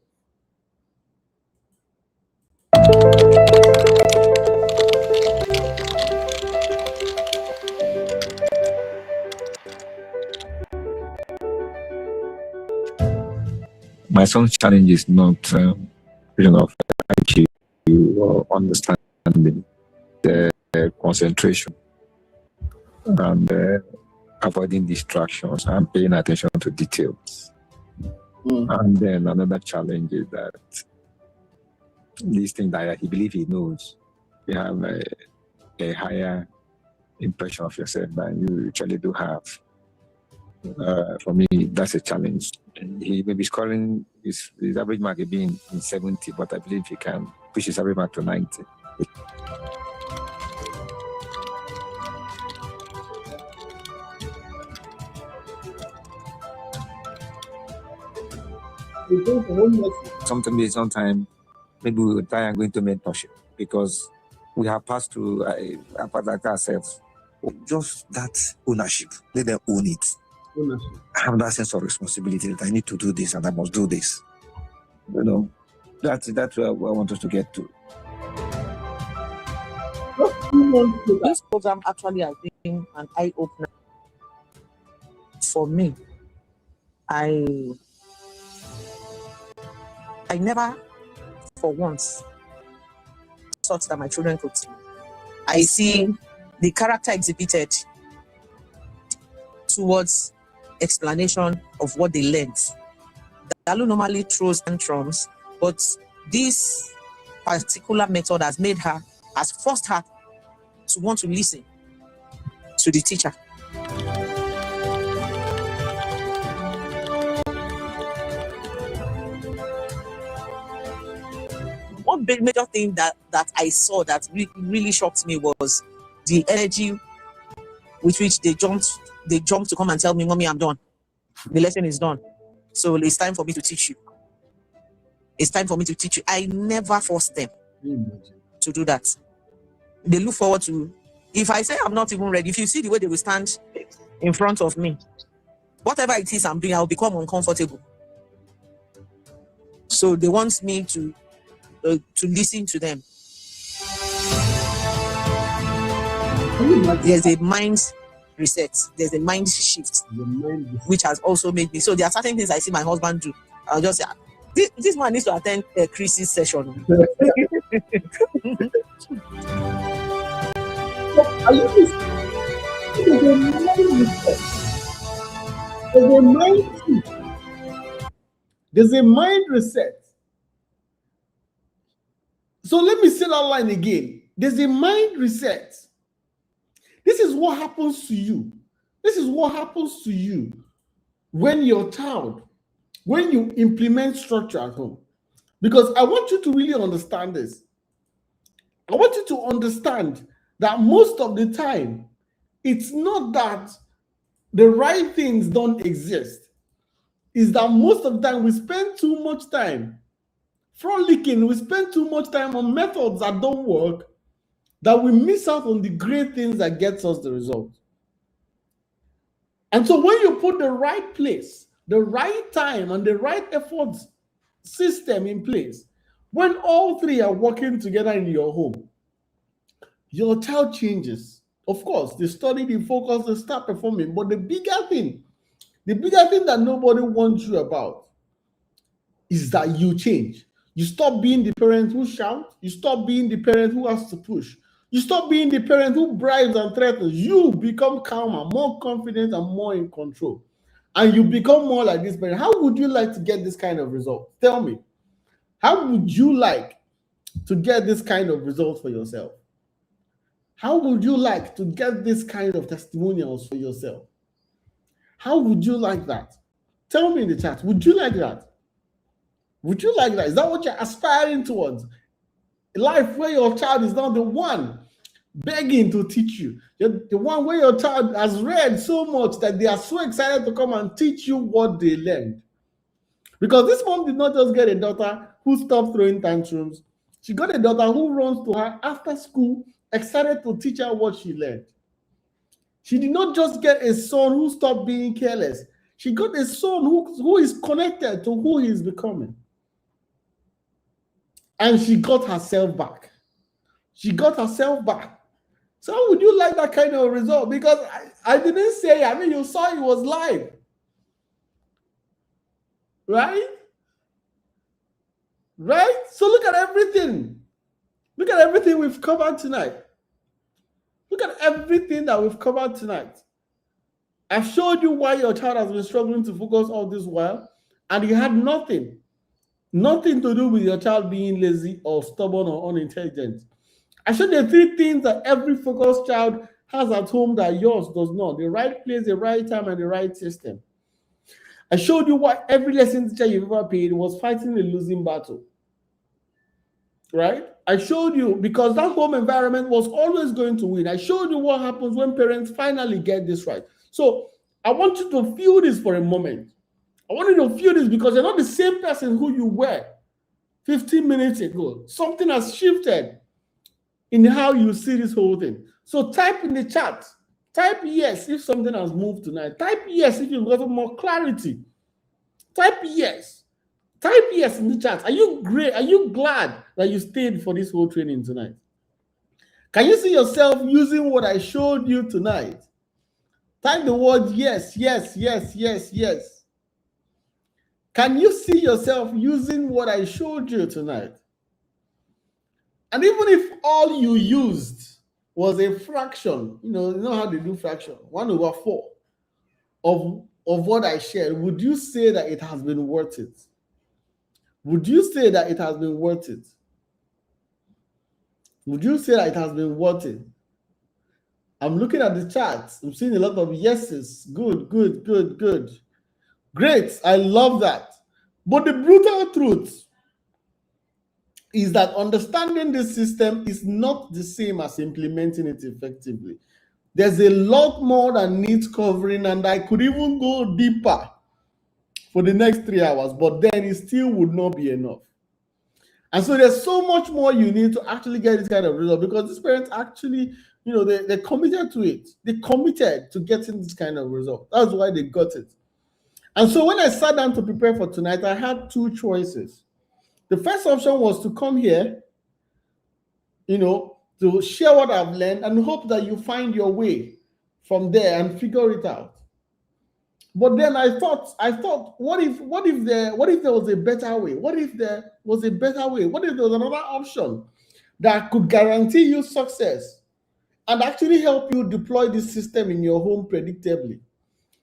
My son's challenge is not of IQ or understanding, the concentration and avoiding distractions and paying attention to details. And then another challenge is that this thing that he believes he knows, you have a higher impression of yourself than you actually do have. For me, that's a challenge. He may be scoring his average mark being in 70, but I believe he can push his average mark to 90. Sometime, maybe we will try and go into mentorship because we have passed through a part like ourselves. Just that ownership, let them own it. I have that sense of responsibility that I need to do this and I must do this. That's where I want us to get to. This program actually has been an eye-opener for me. I never, for once, thought that my children could see. I see the character exhibited towards explanation of what they learned. Dalu normally throws tantrums, but this particular method has forced her to want to listen to the teacher. one major thing that I saw that really shocked me was the energy with which they jumped to come and tell me, "Mommy, I'm done. The lesson is done. So it's time for me to teach you. It's time for me to teach you." I never forced them to do that. They look forward to, if I say I'm not even ready, if you see the way they will stand in front of me, whatever it is I'm doing, I'll become uncomfortable. So they want me to listen to them. There's a mind reset. There's a mind shift, which has also made me. So there are certain things I see my husband do. I'll just say, this man needs to attend a crisis session. There's a mind reset. So let me say that line again. There's a mind reset. This is what happens to you. This is what happens to you when you're child, when you implement structure at home. Because I want you to really understand this. I want you to understand that most of the time, it's not that the right things don't exist. It's that most of the time we spend too much time frolicking, we spend too much time on methods that don't work, that we miss out on the great things that gets us the result. And so when you put the right place, the right time, and the right effort system in place, when all three are working together in your home, your child changes. Of course, they study, they focus, they start performing. But the bigger thing that nobody wants you about is that you change. You stop being the parent who shouts. You stop being the parent who has to push. You stop being the parent who bribes and threatens. You become calmer, more confident, and more in control. And you become more like this parent. How would you like to get this kind of result? Tell me. How would you like to get this kind of result for yourself? How would you like to get this kind of testimonials for yourself? How would you like that? Tell me in the chat. Would you like that? Would you like that? Is that what you're aspiring towards? A life where your child is not the one begging to teach you. The one where your child has read so much that they are so excited to come and teach you what they learned. Because this mom did not just get a daughter who stopped throwing tantrums. She got a daughter who runs to her after school, excited to teach her what she learned. She did not just get a son who stopped being careless. She got a son who is connected to who he is becoming. And she got herself back. She got herself back. So how would you like that kind of result? Because I didn't say, I mean, you saw it was live. Right? Right? So look at everything. Look at everything we've covered tonight. Look at everything that we've covered tonight. I've showed you why your child has been struggling to focus all this while, and you had nothing to do with your child being lazy or stubborn or unintelligent. I showed you 3 things that every focused child has at home that yours does not. The right place, the right time, and the right system. I showed you why every lesson teacher you've ever paid was fighting a losing battle. Right? I showed you because that home environment was always going to win. I showed you what happens when parents finally get this right. So I want you to feel this for a moment. I want you to feel this because you're not the same person who you were 15 minutes ago. Something has shifted in how you see this whole thing. So type in the chat. Type yes if something has moved tonight. Type yes if you've got more clarity. Type yes. Type yes in the chat. Are you great? Are you glad that you stayed for this whole training tonight? Can you see yourself using what I showed you tonight? Type the word yes, yes, yes, yes, yes. Can you see yourself using what I showed you tonight? And even if all you used was a fraction, you know how they do fraction, 1/4 of what I shared, would you say that it has been worth it? Would you say that it has been worth it? Would you say that it has been worth it? I'm looking at the charts. I'm seeing a lot of yeses. Good, good, good, good. Great. I love that. But the brutal truth is that understanding this system is not the same as implementing it effectively. There's a lot more that needs covering, and I could even go deeper for the next 3 hours, but then it still would not be enough. And so there's so much more you need to actually get this kind of result, because these parents actually, they're committed to it. They committed to getting this kind of result. That's why they got it. And so when I sat down to prepare for tonight, I had two choices. The first option was to come here, to share what I've learned and hope that you find your way from there and figure it out. But then I thought, what if there was a better way? What if there was a better way? What if there was another option that could guarantee you success and actually help you deploy this system in your home predictably,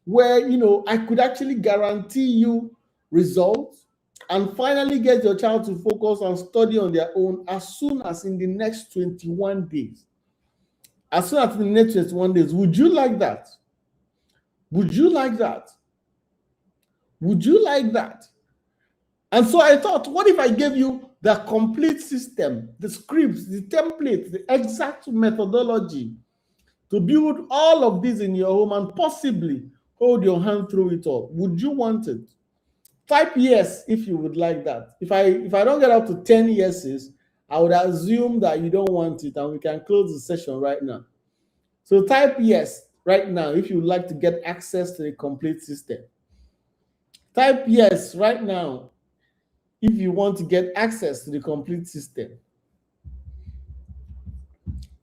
where I could actually guarantee you results and finally get your child to focus and study on their own as soon as in the next 21 days. As soon as in the next 21 days. Would you like that? Would you like that? Would you like that? And so I thought, what if I gave you the complete system, the scripts, the templates, the exact methodology to build all of this in your home and possibly hold your hand through it all? Would you want it? Type yes if you would like that. If I don't get up to 10 yeses, I would assume that you don't want it and we can close the session right now. So type yes right now if you would like to get access to the complete system. Type yes right now if you want to get access to the complete system.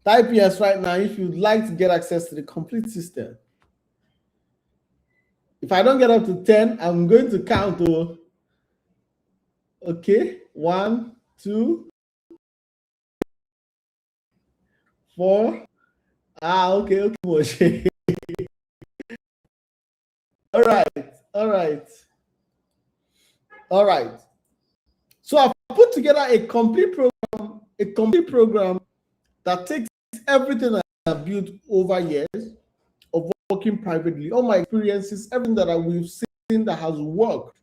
Type yes right now if you'd like to get access to the complete system. If I don't get up to 10, I'm going to count. Okay, 1, 2, 4. Okay, Moshe. All right. So I've put together a complete program that takes everything I've built over years of working privately, all my experiences, everything that we've seen that has worked.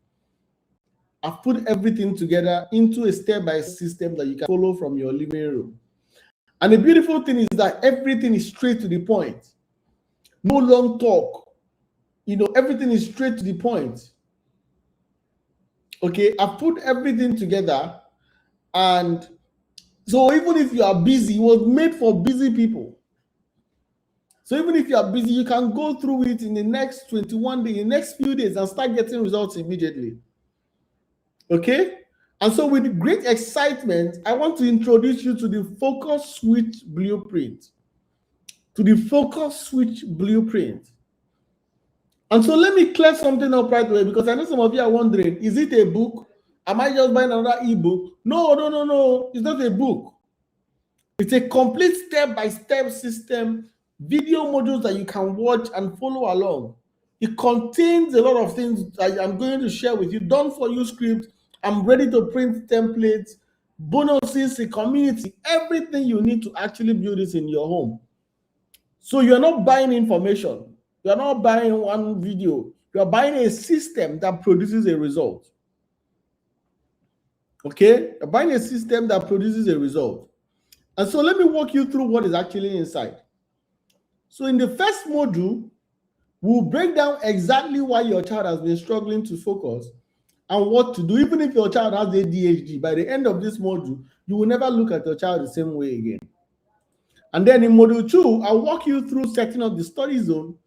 I've put everything together into a step-by-step system that you can follow from your living room. And the beautiful thing is that everything is straight to the point. No long talk. Everything is straight to the point. Okay, I've put everything together, and so even if you are busy, it was made for busy people. So even if you are busy, you can go through it in the next 21 days, in the next few days, and start getting results immediately. Okay? And so with great excitement, I want to introduce you to the Focus Switch Blueprint. And so let me clear something up right away, because I know some of you are wondering, is it a book? Am I just buying another ebook? No. It's not a book. It's a complete step-by-step system, video modules that you can watch and follow along. It contains a lot of things that I'm going to share with you, done for you scripts. I'm ready to print templates, bonuses, a community, everything you need to actually build this in your home. So you're not buying information. You're not buying one video. You're buying a system that produces a result. Okay? You're buying a system that produces a result. And so let me walk you through what is actually inside. So in the first module, we'll break down exactly why your child has been struggling to focus and what to do. Even if your child has ADHD, by the end of this module, you will never look at your child the same way again. And then in module 2, I'll walk you through setting up the study zone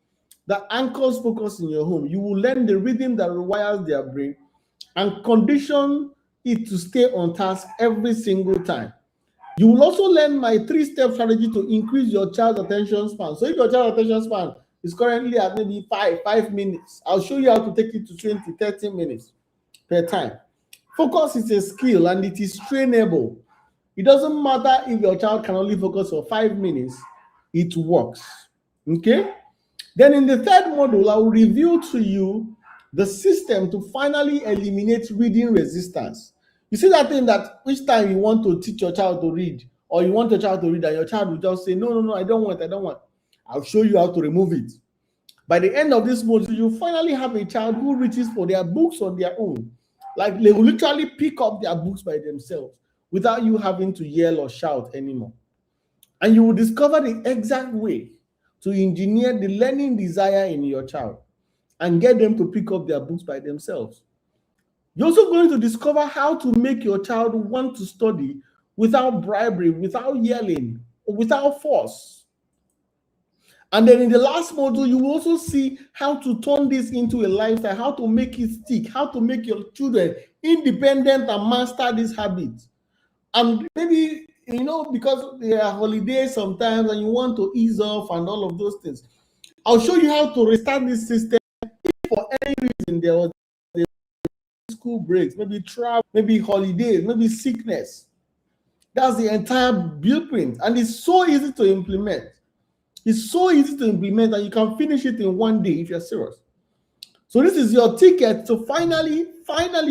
that anchors focus in your home. You will learn the rhythm that rewires their brain and condition it to stay on task every single time. You will also learn my 3-step strategy to increase your child's attention span. So if your child's attention span is currently at maybe 5 minutes, I'll show you how to take it to 20, 30 minutes per time. Focus is a skill and it is trainable. It doesn't matter if your child can only focus for 5 minutes, it works. Okay? Then in the third module, I will review to you the system to finally eliminate reading resistance. You see that thing that each time you want to teach your child to read, or you want your child to read, and your child will just say, no, I don't want. I'll show you how to remove it. By the end of this module, you finally have a child who reaches for their books on their own. Like they will literally pick up their books by themselves. without you having to yell or shout anymore. And you will discover the exact way to engineer the learning desire in your child and get them to pick up their books by themselves. You're also going to discover how to make your child want to study without bribery, without yelling, or without force. And then in the last module, you will also see how to turn this into a lifestyle, how to make it stick, how to make your children independent and master this habit. And maybe, because there are holidays sometimes and you want to ease off and all of those things, I'll show you how to restart this system if for any reason there was school breaks, maybe travel, maybe holidays, maybe sickness. That's the entire blueprint, and it's so easy to implement. It's so easy to implement, and you can finish it in one day if you're serious. So this is your ticket to finally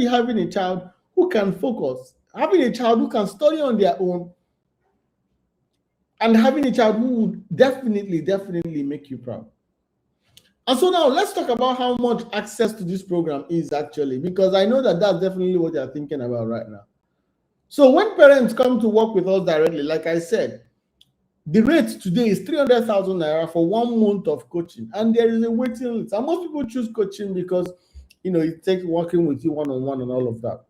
having a child who can focus, having a child who can study on their own, and having a child who would definitely make you proud. And so now let's talk about how much access to this program is actually, because I know that that's definitely what you're thinking about right now. So when parents come to work with us directly, like I said, the rate today is 300,000 naira for 1 month of coaching, and there is a waiting list. And most people choose coaching because it takes working with you one-on-one and all of that.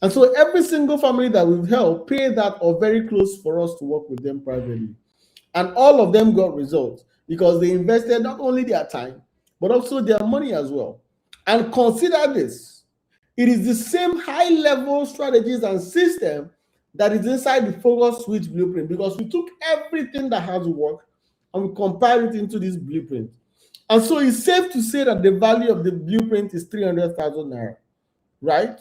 And so every single family that we've helped pay that or very close for us to work with them privately. And all of them got results because they invested not only their time, but also their money as well. And consider this, it is the same high-level strategies and system that is inside the Focus Switch blueprint, because we took everything that has worked and we compiled it into this blueprint. And so it's safe to say that the value of the blueprint is 300,000 naira, right?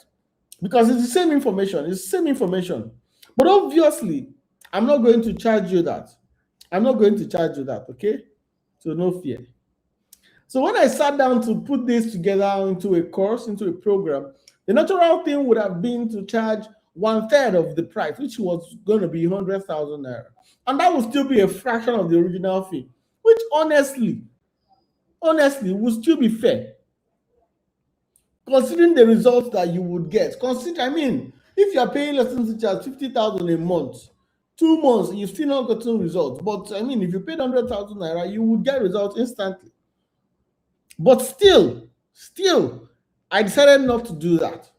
Because it's the same information. But obviously, I'm not going to charge you that. Okay? So no fear. So when I sat down to put this together into a course, into a program, the natural thing would have been to charge 1/3 of the price, which was going to be 100,000 naira. And that would still be a fraction of the original fee, which honestly would still be fair, considering the results that you would get. If you're paying lesson teachers 50,000 a month, 2 months, you've still not gotten results. But if you paid 100,000 naira, you would get results instantly. But still, I decided not to do that.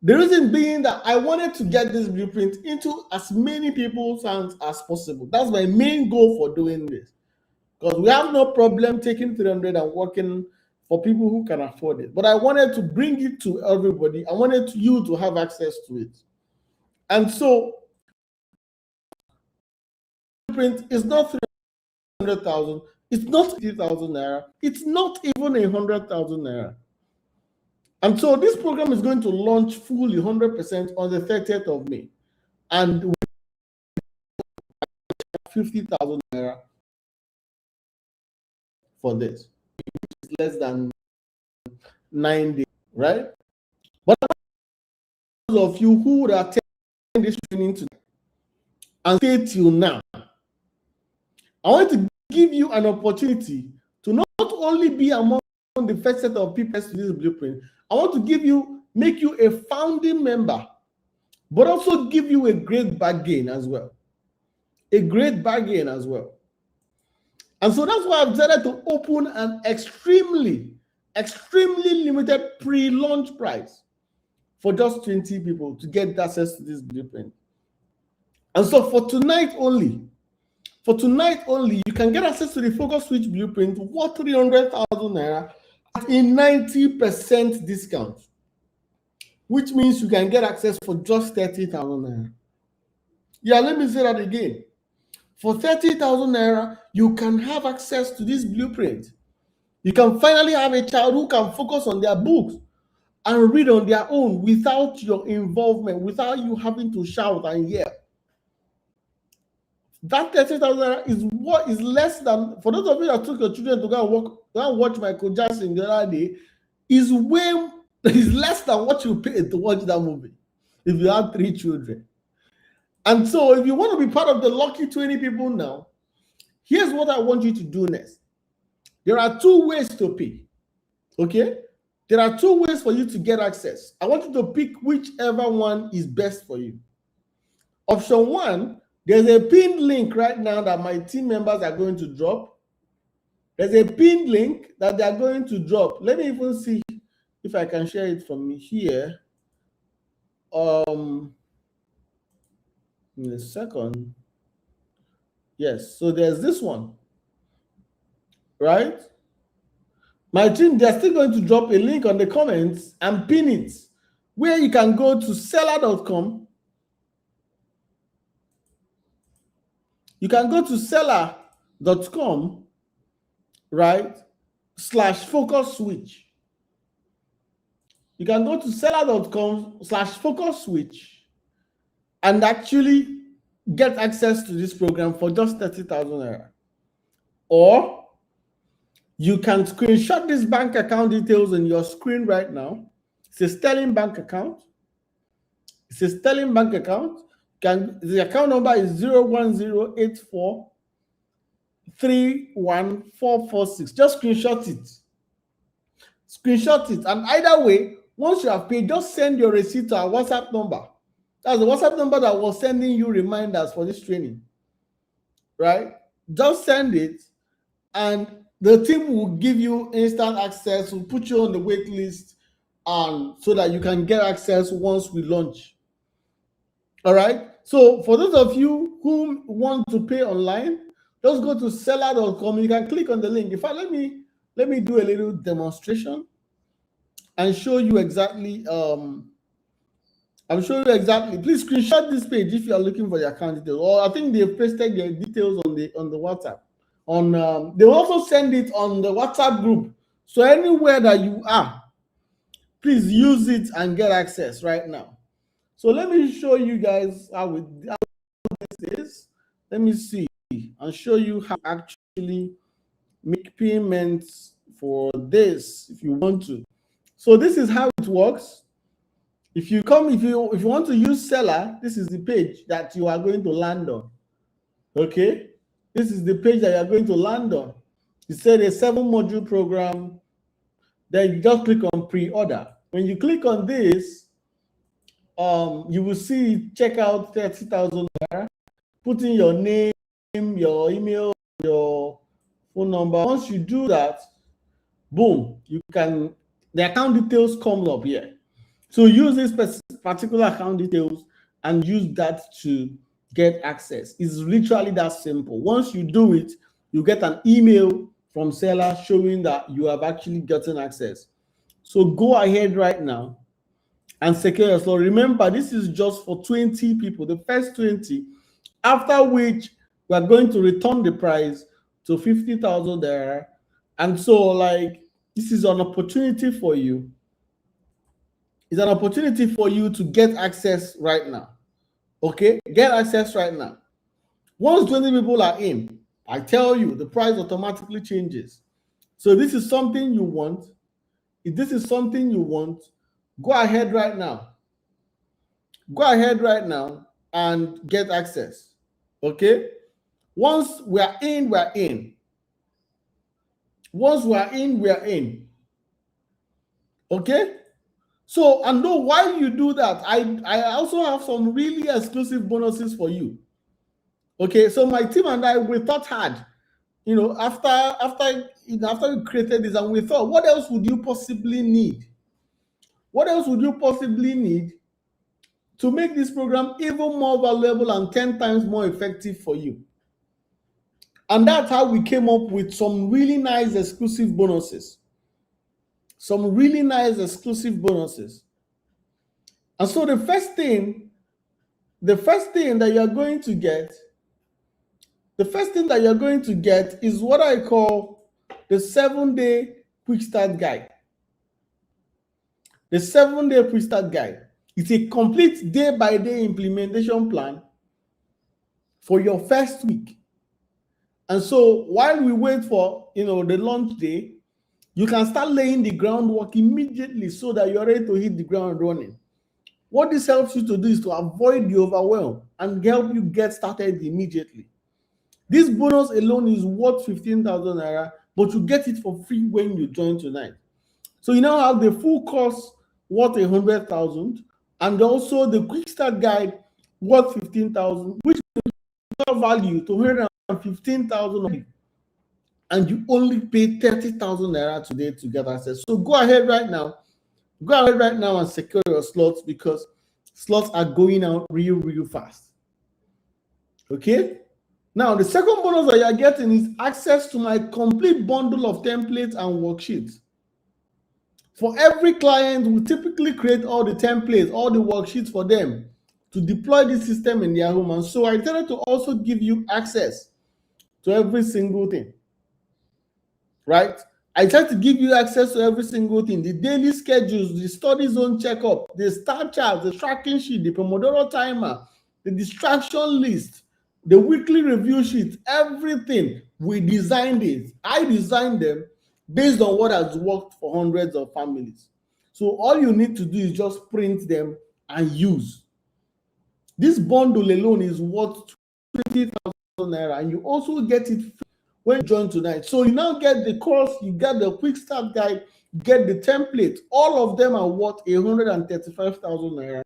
The reason being that I wanted to get this blueprint into as many people's hands as possible. That's my main goal for doing this. Because we have no problem taking 300 and working for people who can afford it. But I wanted to bring it to everybody. I wanted you to have access to it. And so, blueprint is not 300,000. It's not 50,000 naira. It's not even 100,000 naira. And so this program is going to launch fully 100% on the 30th of May. And 50,000 naira for this. It's less than 9 days, right? But those of you who would attend this training today and stay till now, I want to give you an opportunity to not only be among the first set of people to this blueprint, I want to make you a founding member, but also give you a great bargain as well. And so that's why I've decided to open an extremely limited pre-launch price for just 20 people to get access to this blueprint. And so for tonight only, you can get access to the Focus Switch blueprint worth 300,000 naira at a 90% discount, which means you can get access for just 30,000 naira. Yeah, let me say that again. For 30,000 naira, you can have access to this blueprint. You can finally have a child who can focus on their books and read on their own without your involvement, without you having to shout and yell. That 30,000 is what is less than, for those of you that took your children to go and watch Michael Jackson the other day, is less than what you paid to watch that movie if you have 3 children. And so if you want to be part of the lucky 20 people now, here's what I want you to do next. There are 2 ways to pay, okay? There are 2 ways for you to get access. I want you to pick whichever one is best for you. Option 1, there's a pinned link right now that my team members are going to drop. There's a pinned link that they are going to drop. Let me even see if I can share it from here. In a second. Yes, so there's this one, right? My team, they're still going to drop a link on the comments and pin it, where you can go to seller.com. You can go to seller.com, right, /focus switch. You can go to seller.com /focus switch and actually get access to this program for just 30,000 naira. Or you can screenshot this bank account details on your screen right now. It's a Sterling bank account. It's a Sterling bank account. The account number is 01084314446. Just screenshot it. Screenshot it. And either way, once you have paid, just send your receipt to our WhatsApp number. That's the WhatsApp number that was sending you reminders for this training. Right? Just send it, and the team will give you instant access, will put you on the wait list, so that you can get access once we launch. All right? So for those of you who want to pay online, just go to seller.com. You can click on the link. In fact, let me do a little demonstration and show you exactly. I'll show you exactly. Please screenshot this page if you are looking for your account details. Or I think they've pasted their details on the WhatsApp. They will also send it on the WhatsApp group. So anywhere that you are, please use it and get access right now. So let me show you guys how this is. Let me see and show you how to actually make payments for this if you want to. So this is how it works. If you want to use Seller, this is the page that you are going to land on. Okay, this is the page that you are going to land on. It said a 7-module program. Then you just click on pre-order. When you click on this, you will see check out 30,000 naira. Put in your name, your email, your phone number. Once you do that, boom, the account details come up here. So use this particular account details and use that to get access. It's literally that simple. Once you do it, you get an email from Seller showing that you have actually gotten access. So go ahead right now and secure your slot. Remember, this is just for 20 people, the first 20, after which we are going to return the price to 50,000 there. And so, this is an opportunity for you. It's an opportunity for you to get access right now. Okay? Get access right now. Once 20 people are in, I tell you, the price automatically changes. So this is something you want. If this is something you want, go ahead right now. Go ahead right now and get access. Okay? Once we are in, we are in. Once we are in, we are in. Okay? So, and though while you do that, I also have some really exclusive bonuses for you. Okay, so my team and I, we thought hard, after we created this, and we thought, what else would you possibly need? What else would you possibly need to make this program even more valuable and 10 times more effective for you? And that's how we came up with some really nice exclusive bonuses. Some really nice exclusive bonuses. And so the first thing that you're going to get, is what I call the 7-day quick start guide. The 7-day quick start guide. It's a complete day-by-day implementation plan for your first week. And so while we wait for the launch day, you can start laying the groundwork immediately so that you're ready to hit the ground running. What this helps you to do is to avoid the overwhelm and help you get started immediately. This bonus alone is worth 15,000 naira, but you get it for free when you join tonight. So you now have the full course worth 100,000, and also the quick start guide worth 15,000, which is value to 115,000, and you only pay 30,000 naira today to get access. So go ahead right now. Go ahead right now and secure your slots, because slots are going out real fast. Okay? Now, the second bonus that you're getting is access to my complete bundle of templates and worksheets. For every client, we typically create all the templates, all the worksheets for them to deploy this system in their home. And so I decided to also give you access to every single thing, right? I try to give you access to every single thing: the daily schedules, the study zone checkup, the star chart, the tracking sheet, the Pomodoro timer, the distraction list, the weekly review sheet, everything. We designed it. I designed them based on what has worked for hundreds of families. So all you need to do is just print them and use. This bundle alone is worth 20,000 naira, and you also get it free when you join tonight. So you now get the course, you get the quick start guide, you get the template. All of them are worth 135,000 naira,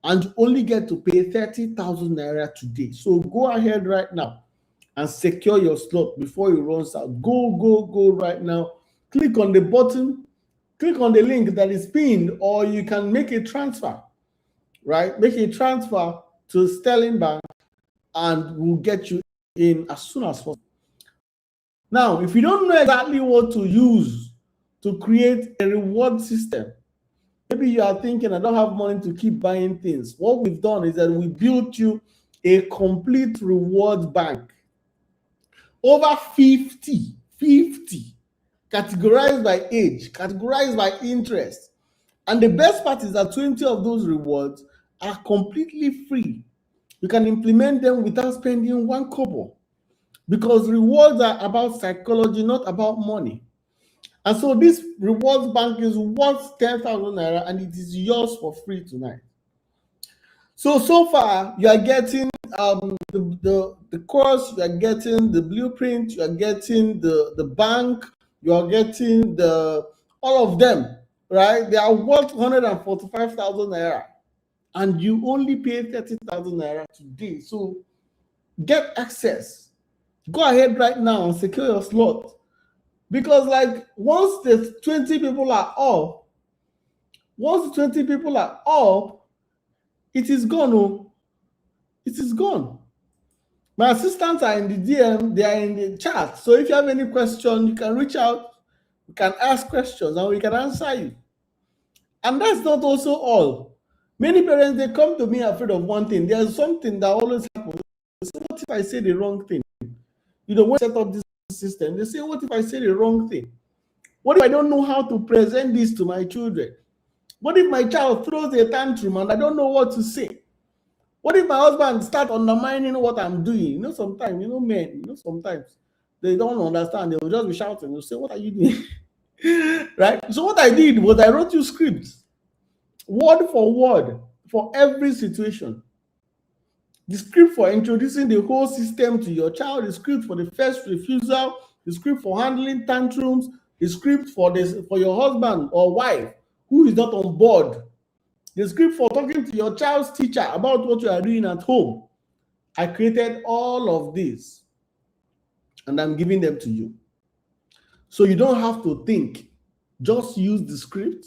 and you only get to pay 30,000 naira today. So go ahead right now and secure your slot before it runs out. Go right now. Click on the button, click on the link that is pinned, or you can make a transfer, right? Make a transfer to Sterling Bank, and we'll get you in as soon as possible. Now, if you don't know exactly what to use to create a reward system, maybe you are thinking, I don't have money to keep buying things. What we've done is that we built you a complete reward bank. Over 50, categorized by age, categorized by interest. And the best part is that 20 of those rewards are completely free. You can implement them without spending one kobo, because rewards are about psychology, not about money. And so this rewards bank is worth 10,000 naira, and it is yours for free tonight. So far, you are getting the course, you are getting the blueprint, you are getting the bank, you are getting all of them, right? They are worth 145,000 naira, and you only pay 30,000 naira today. So get access. Go ahead right now and secure your slot, because like once the 20 people are up, it is gone. Oh, it is gone. My assistants are in the DM, they are in the chat. So if you have any question, you can reach out, you can ask questions, and we can answer you. And that's not also all. Many parents, they come to me afraid of one thing. There's something that always happens. They say, what if I say the wrong thing? You know, when I set up this system, they say, what if I say the wrong thing? What if I don't know how to present this to my children? What if my child throws a tantrum and I don't know what to say? What if my husband starts undermining what I'm doing? You know, sometimes, men, sometimes they don't understand. They will just be shouting. They'll say, what are you doing? Right? So what I did was I wrote you scripts, word for word, for every situation. The script for introducing the whole system to your child, the script for the first refusal, the script for handling tantrums, the script for your husband or wife who is not on board, the script for talking to your child's teacher about what you are doing at home. I created all of this, and I'm giving them to you. So you don't have to think. Just use the script,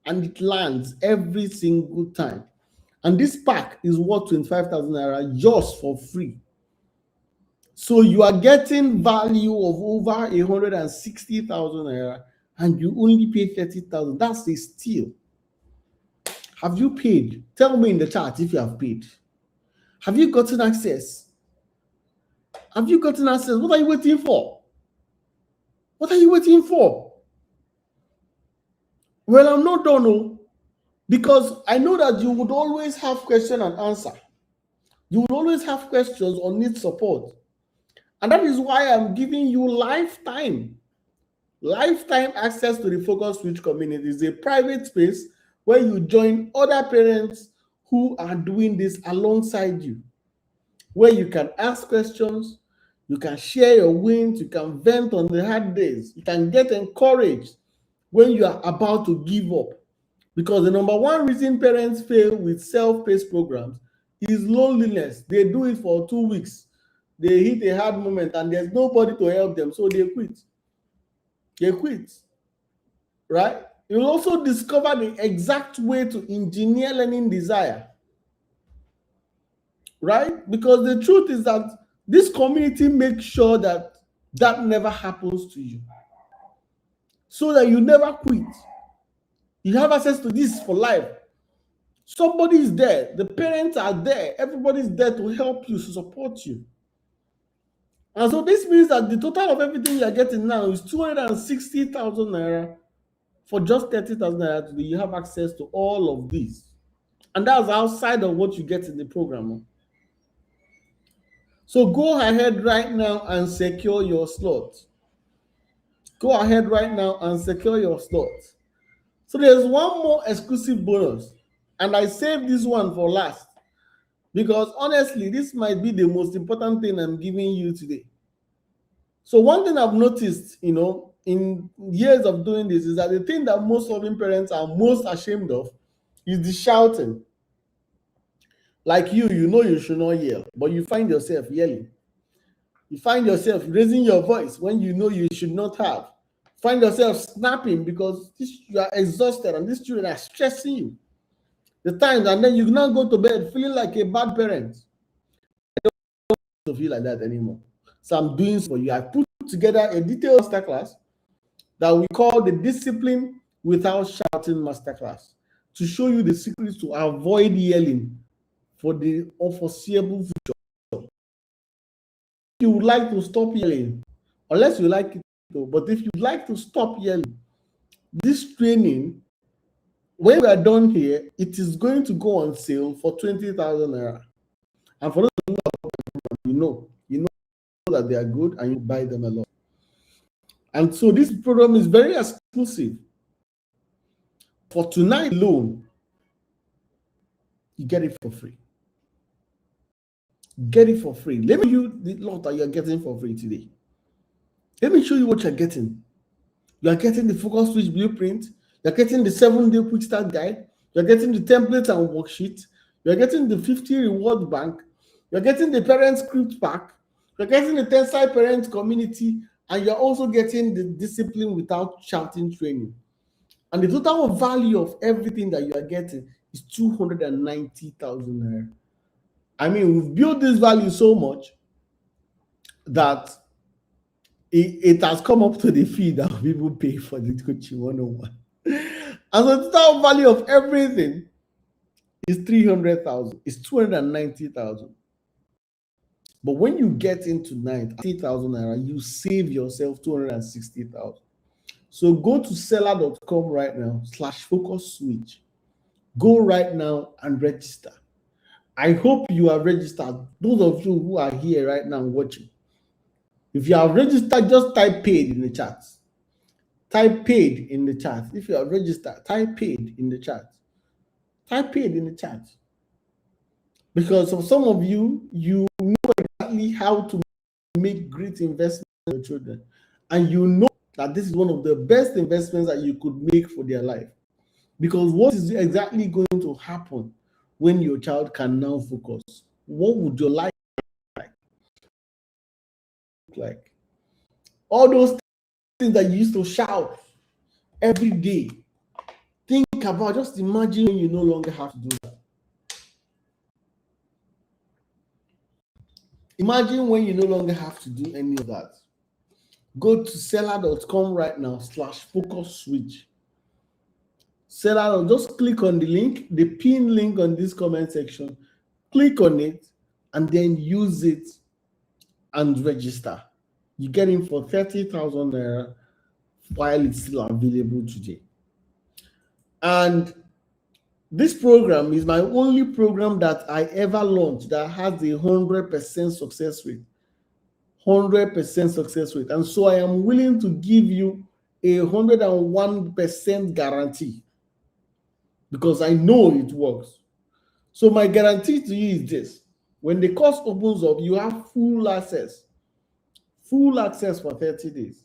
and it lands every single time. And this pack is worth 25,000 naira just for free. So you are getting value of over 160,000 naira, and you only pay 30,000. That's a steal. Have you paid? Tell me in the chat if you have paid. Have you gotten access? Have you gotten access? What are you waiting for? What are you waiting for? Well, I'm not done, no, because I know that you would always have question and answer. You would always have questions or need support. And that is why I'm giving you lifetime access to the Focus Switch community. It's a private space where you join other parents who are doing this alongside you, where you can ask questions, you can share your wins, you can vent on the hard days, you can get encouraged when you are about to give up. Because the number one reason parents fail with self-paced programs is loneliness. They do it for 2 weeks. They hit a hard moment and there's nobody to help them, so they quit. They quit, right? You'll also discover the exact way to engineer learning desire, right? Because the truth is that this community makes sure that that never happens to you, so that you never quit. You have access to this for life. Somebody is there. The parents are there. Everybody's there to help you, to support you. And so this means that the total of everything you are getting now is 260,000 naira. For just 30,000 naira today, you have access to all of these. And that's outside of what you get in the program. So go ahead right now and secure your slot. Go ahead right now and secure your slot. So there's one more exclusive bonus. And I saved this one for last, because honestly, this might be the most important thing I'm giving you today. So one thing I've noticed, in years of doing this, is that the thing that most loving parents are most ashamed of is the shouting. Like you know you should not yell, but you find yourself yelling. You find yourself raising your voice when you know you should not have. Find yourself snapping because you are exhausted and these children are stressing you. The times, and then you now go to bed feeling like a bad parent. I don't want to feel like that anymore. So I'm doing this for you. I put together a detailed masterclass that we call the Discipline Without Shouting Masterclass, to show you the secrets to avoid yelling for the unforeseeable future. If you would like to stop yelling, unless you like it, but if you'd like to stop yelling, this training, when we are done here, it is going to go on sale for 20,000 naira. And for those who know that they are good and you buy them a lot. And so this program is very exclusive. For tonight alone, you get it for free. Get it for free. Let me show you the lot that you're getting for free today. Let me show you what you're getting. You are getting the focus switch blueprint. You're getting the 7-day quick start guide. You're getting the template and worksheet. You're getting the 50 reward bank. You're getting the parent script pack. You're getting the Tensai parent community. And you're also getting the discipline without shouting training. And the total value of everything that you are getting is 290,000 naira. I mean, we've built this value so much that it has come up to the fee that people pay for the coaching 101. And the total value of everything is 300,000. It's 290,000. But when you get into 90,000 naira, you save yourself 260,000. So go to seller.com right now /focus switch. Go right now and register. I hope you are registered. Those of you who are here right now watching, if you are registered, just type paid in the chat. Type paid in the chat. If you are registered, type paid in the chat. Type paid in the chat. Because for some of you, you know exactly how to make great investments in your children. And you know that this is one of the best investments that you could make for their life. Because what is exactly going to happen when your child can now focus? What would your life look like? All those things that you used to shout every day. Think about, just imagine when you no longer have to do that. Imagine when you no longer have to do any of that. Go to seller.com right now /focus switch. Seller, just click on the link, the pin link on this comment section. Click on it and then use it and register. You get in for 30,000 naira while it's still available today. And this program is my only program that I ever launched that has a 100% success rate. 100% success rate. And so I am willing to give you a 101% guarantee because I know it works. So my guarantee to you is this: when the course opens up, you have full access for 30 days.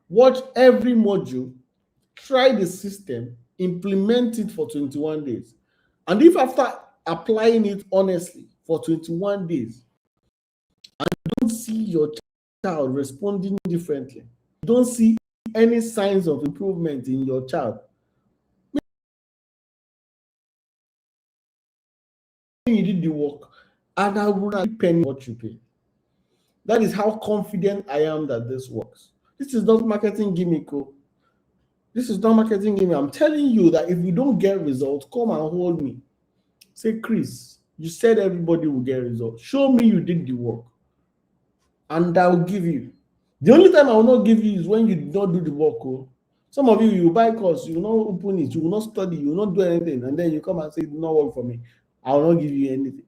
Watch every module, try the system, implement it for 21 days. And if after applying it honestly, for 21 days and you don't see your child responding differently, you don't see any signs of improvement in your child, you did the work, and I will not pay what you pay. That is how confident I am that this works. This is not marketing gimmick. This is not marketing gimmick. I'm telling you that if you don't get results, come and hold me. Say, Chris, you said everybody will get results. Show me you did the work, and I'll give you. The only time I will not give you is when you did not do the work. Some of you, you buy course, you will not open it, you will not study, you will not do anything, and then you come and say, it did not work for me. I will not give you anything.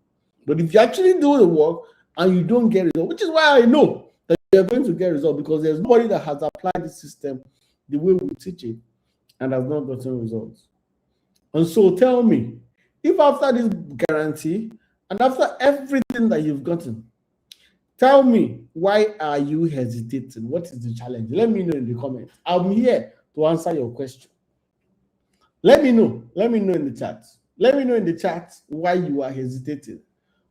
But if you actually do the work and you don't get results, which is why I know that you're going to get results, because there's nobody that has applied the system the way we teach it and has not gotten results. And so tell me, if after this guarantee and after everything that you've gotten, tell me, why are you hesitating? What is the challenge? Let me know in the comments. I'm here to answer your question. Let me know. Let me know in the chat. Let me know in the chat why you are hesitating,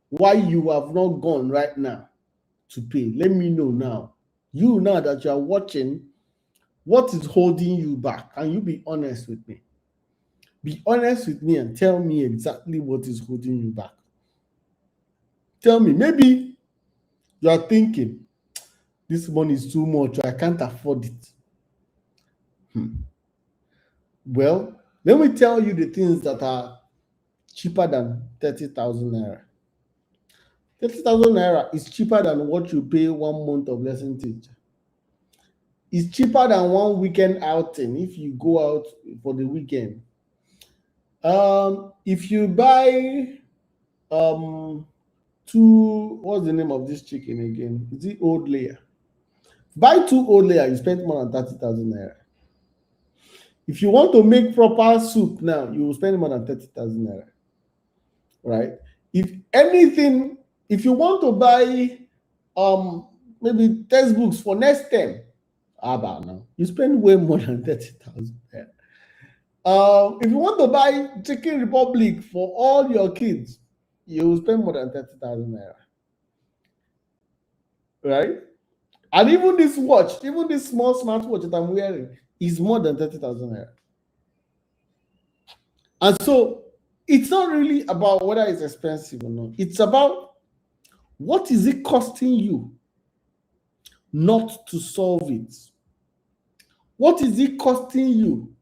why you have not gone right now to pay. Let me know now. You, now that you are watching, what is holding you back? Can you be honest with me? Be honest with me and tell me exactly what is holding you back. Tell me, maybe you are thinking, this money is too much, I can't afford it. Well, let me tell you the things that are cheaper than 30,000 naira. 30,000 naira is cheaper than what you pay 1 month of lesson teacher. It's cheaper than one weekend outing if you go out for the weekend. If you buy what's the name of this chicken again? Is it old layer? Buy 2 old layer, you spend more than 30,000 naira. If you want to make proper soup now, you will spend more than 30,000 naira. Right? If anything, if you want to buy maybe textbooks for next term, now you spend way more than 30,000 naira. If you want to buy Chicken Republic for all your kids, you will spend more than 30,000 naira. Right? And even this watch, even this small smartwatch that I'm wearing is more than 30,000 naira. And so it's not really about whether it's expensive or not. It's about what is it costing you not to solve it? What is it costing you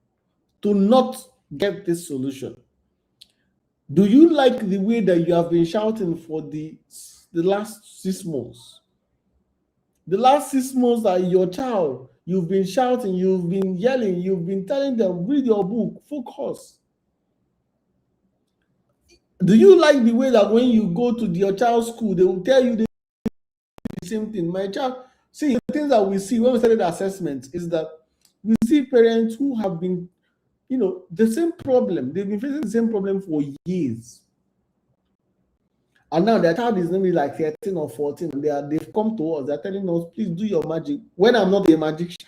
to not get this solution? Do you like the way that you have been shouting for the last 6 months? The last 6 months that your child, you've been shouting, you've been yelling, you've been telling them, read your book, focus. Do you like the way that when you go to your child's school, they will tell you the same thing? My child, see, the things that we see when we started assessment is that we see parents who have been, the same problem. They've been facing the same problem for years. And now their child is maybe like 13 or 14, and they've come to us, they're telling us, please do your magic. When I'm not a magician.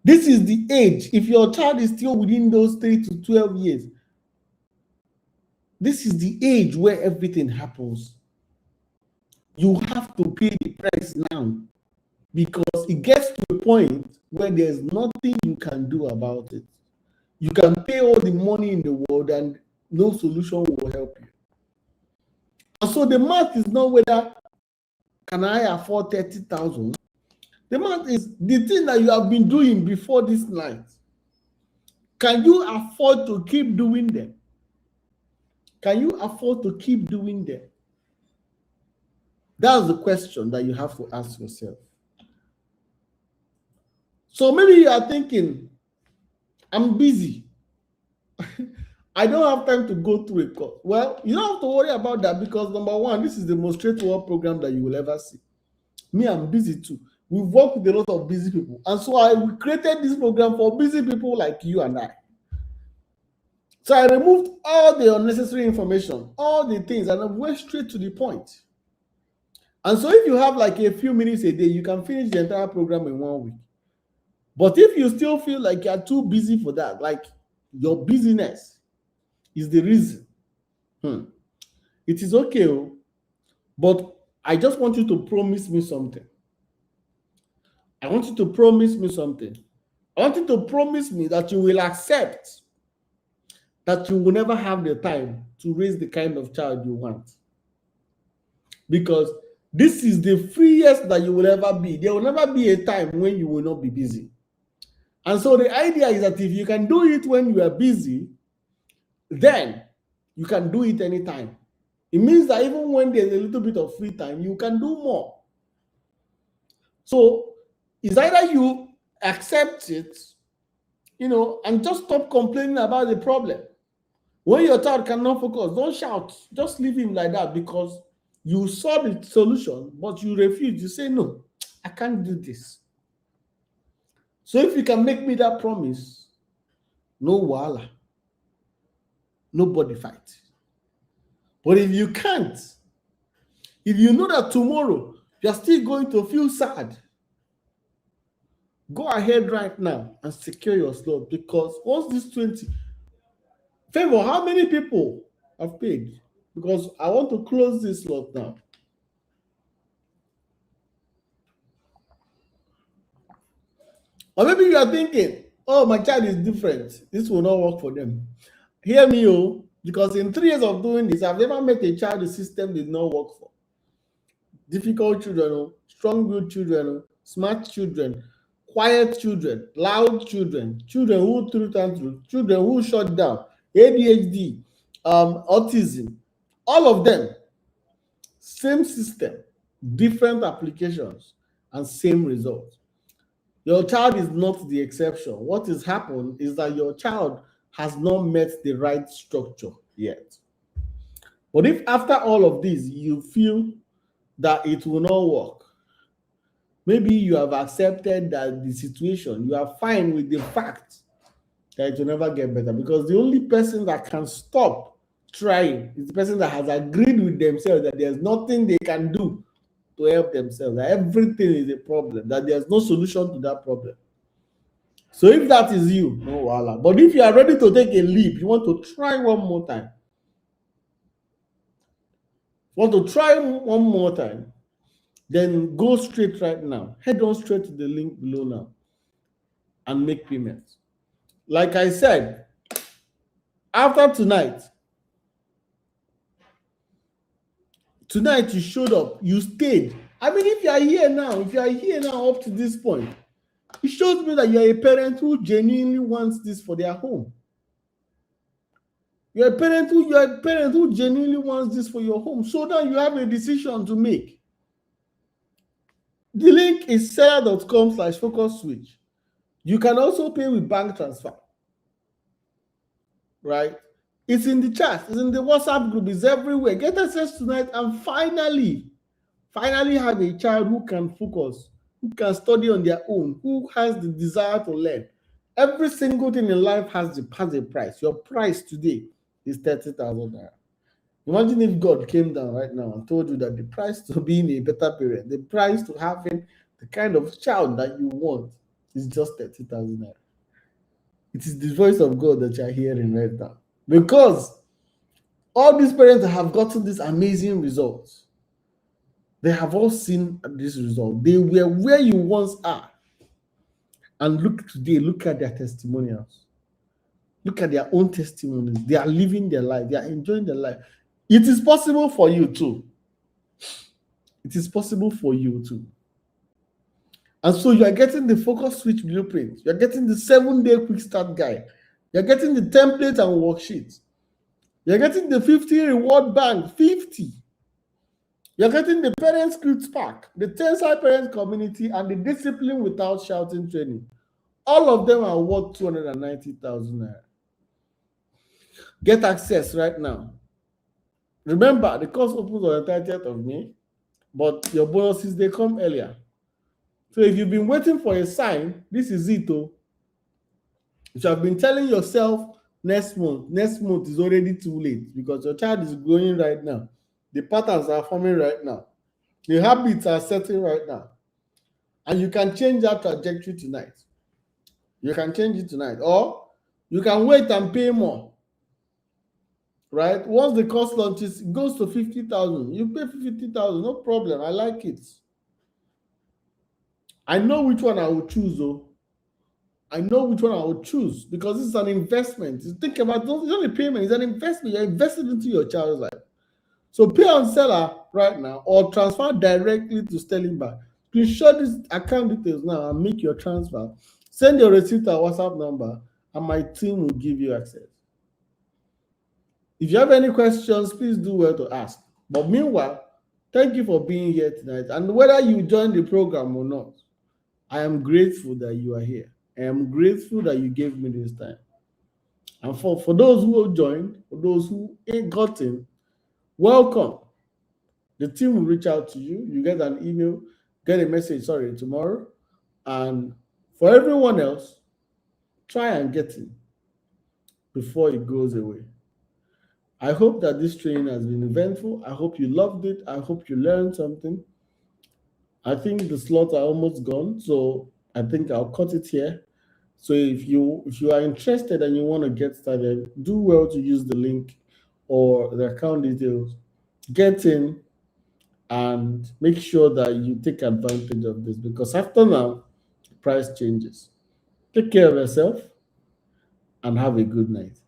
This is the age. If your child is still within those 3 to 12 years, this is the age where everything happens. You have to pay the price now, because it gets to a point where there's nothing you can do about it. You can pay all the money in the world and no solution will help you. And so the math is not whether can I afford 30,000. The math is the thing that you have been doing before this night. Can you afford to keep doing them? Can you afford to keep doing them? That's the question that you have to ask yourself. So maybe you are thinking, I'm busy. I don't have time to go through a course. Well, you don't have to worry about that, because number one, this is the most straightforward program that you will ever see. Me, I'm busy too. We've worked with a lot of busy people. And so we created this program for busy people like you and I. So I removed all the unnecessary information, all the things, and I went straight to the point. And so if you have like a few minutes a day, you can finish the entire program in 1 week. But if you still feel like you're too busy for that, like your busyness is the reason, It is okay, but I just want you to promise me something. I want you to promise me something. I want you to promise me that you will accept that you will never have the time to raise the kind of child you want. Because this is the freest that you will ever be. There will never be a time when you will not be busy. And so the idea is that if you can do it when you are busy, then you can do it anytime. It means that even when there's a little bit of free time, you can do more. So it's either you accept it, and just stop complaining about the problem. When your child cannot focus, don't shout. Just leave him like that, because you saw the solution, but you refuse. You say, no, I can't do this. So if you can make me that promise, no wahala. Nobody fight. But if you can't, if you know that tomorrow you're still going to feel sad, go ahead right now and secure your slot, because once this 20, Favor, how many people have paid? Because I want to close this slot now. Or maybe you are thinking, oh, my child is different. This will not work for them. Hear me, because in 3 years of doing this, I've never met a child the system did not work for. Difficult children, strong-willed children, smart children, quiet children, loud children, children who threw tantrums, children who shut down, ADHD, autism, all of them, same system, different applications, and same result. Your child is not the exception. What has happened is that your child has not met the right structure yet. But if after all of this, you feel that it will not work, maybe you have accepted that the situation, you are fine with the fact that it will never get better, because the only person that can stop trying is the person that has agreed with themselves that there's nothing they can do to help themselves, that everything is a problem, that there's no solution to that problem. So if that is you, no wahala. But if you are ready to take a leap, you want to try one more time, then go straight right now. Head on straight to the link below now and make payments. Like I said, after tonight you showed up, you stayed. I mean, if you are here now up to this point, it shows me that you are a parent who genuinely wants this for their home. You're a parent who genuinely wants this for your home. So now you have a decision to make. The link is seller.com/focus switch. You can also pay with bank transfer. Right? It's in the chat, it's in the WhatsApp group, it's everywhere. Get access tonight and finally have a child who can focus, who can study on their own, who has the desire to learn. Every single thing in life has a price. Your price today is 30,000 naira. Imagine if God came down right now and told you that the price to being a better parent, the price to having the kind of child that you want is just 30,000 naira. It is the voice of God that you're hearing right now. Because all these parents have gotten these amazing results. They have all seen this result. They were where you once are. And look today, look at their testimonials. Look at their own testimonies. They are living their life. They are enjoying their life. It is possible for you too. It is possible for you too. And so you are getting the focus switch blueprint. You are getting the 7-day quick start guide. You are getting the template and worksheet. You are getting the 50 reward bank, 50. You are getting the parent script pack, the Tensai parent community, and the discipline without shouting training. All of them are worth 290,000 naira. Get access right now. Remember, the course opens on the 30th of May, but your bonuses, they come earlier. So if you've been waiting for a sign, this is it. If you have been telling yourself next month is already too late because your child is growing right now. The patterns are forming right now. The habits are setting right now. And you can change that trajectory tonight. You can change it tonight. Or you can wait and pay more. right? Once the course launches, it goes to 50,000. You pay 50,000, no problem. I like it. I know which one I will choose, though. I know which one I would choose because it's an investment. You think about it's not a payment, it's an investment. You're investing into your child's life. So pay on seller right now or transfer directly to Sterling Bank. Please show this account details now and make your transfer. Send your receipt to our WhatsApp number and my team will give you access. If you have any questions, please do well to ask. But meanwhile, thank you for being here tonight. And whether you join the program or not, I am grateful that you are here. I am grateful that you gave me this time. And for those who have joined, for those who ain't gotten, welcome. The team will reach out to you. You get an email, get a message, tomorrow. And for everyone else, try and get it before it goes away. I hope that this training has been eventful. I hope you loved it. I hope you learned something. I think the slots are almost gone, so I think I'll cut it here. So if you are interested and you want to get started, do well to use the link or the account details. Get in and make sure that you take advantage of this because after now, the price changes. Take care of yourself and have a good night.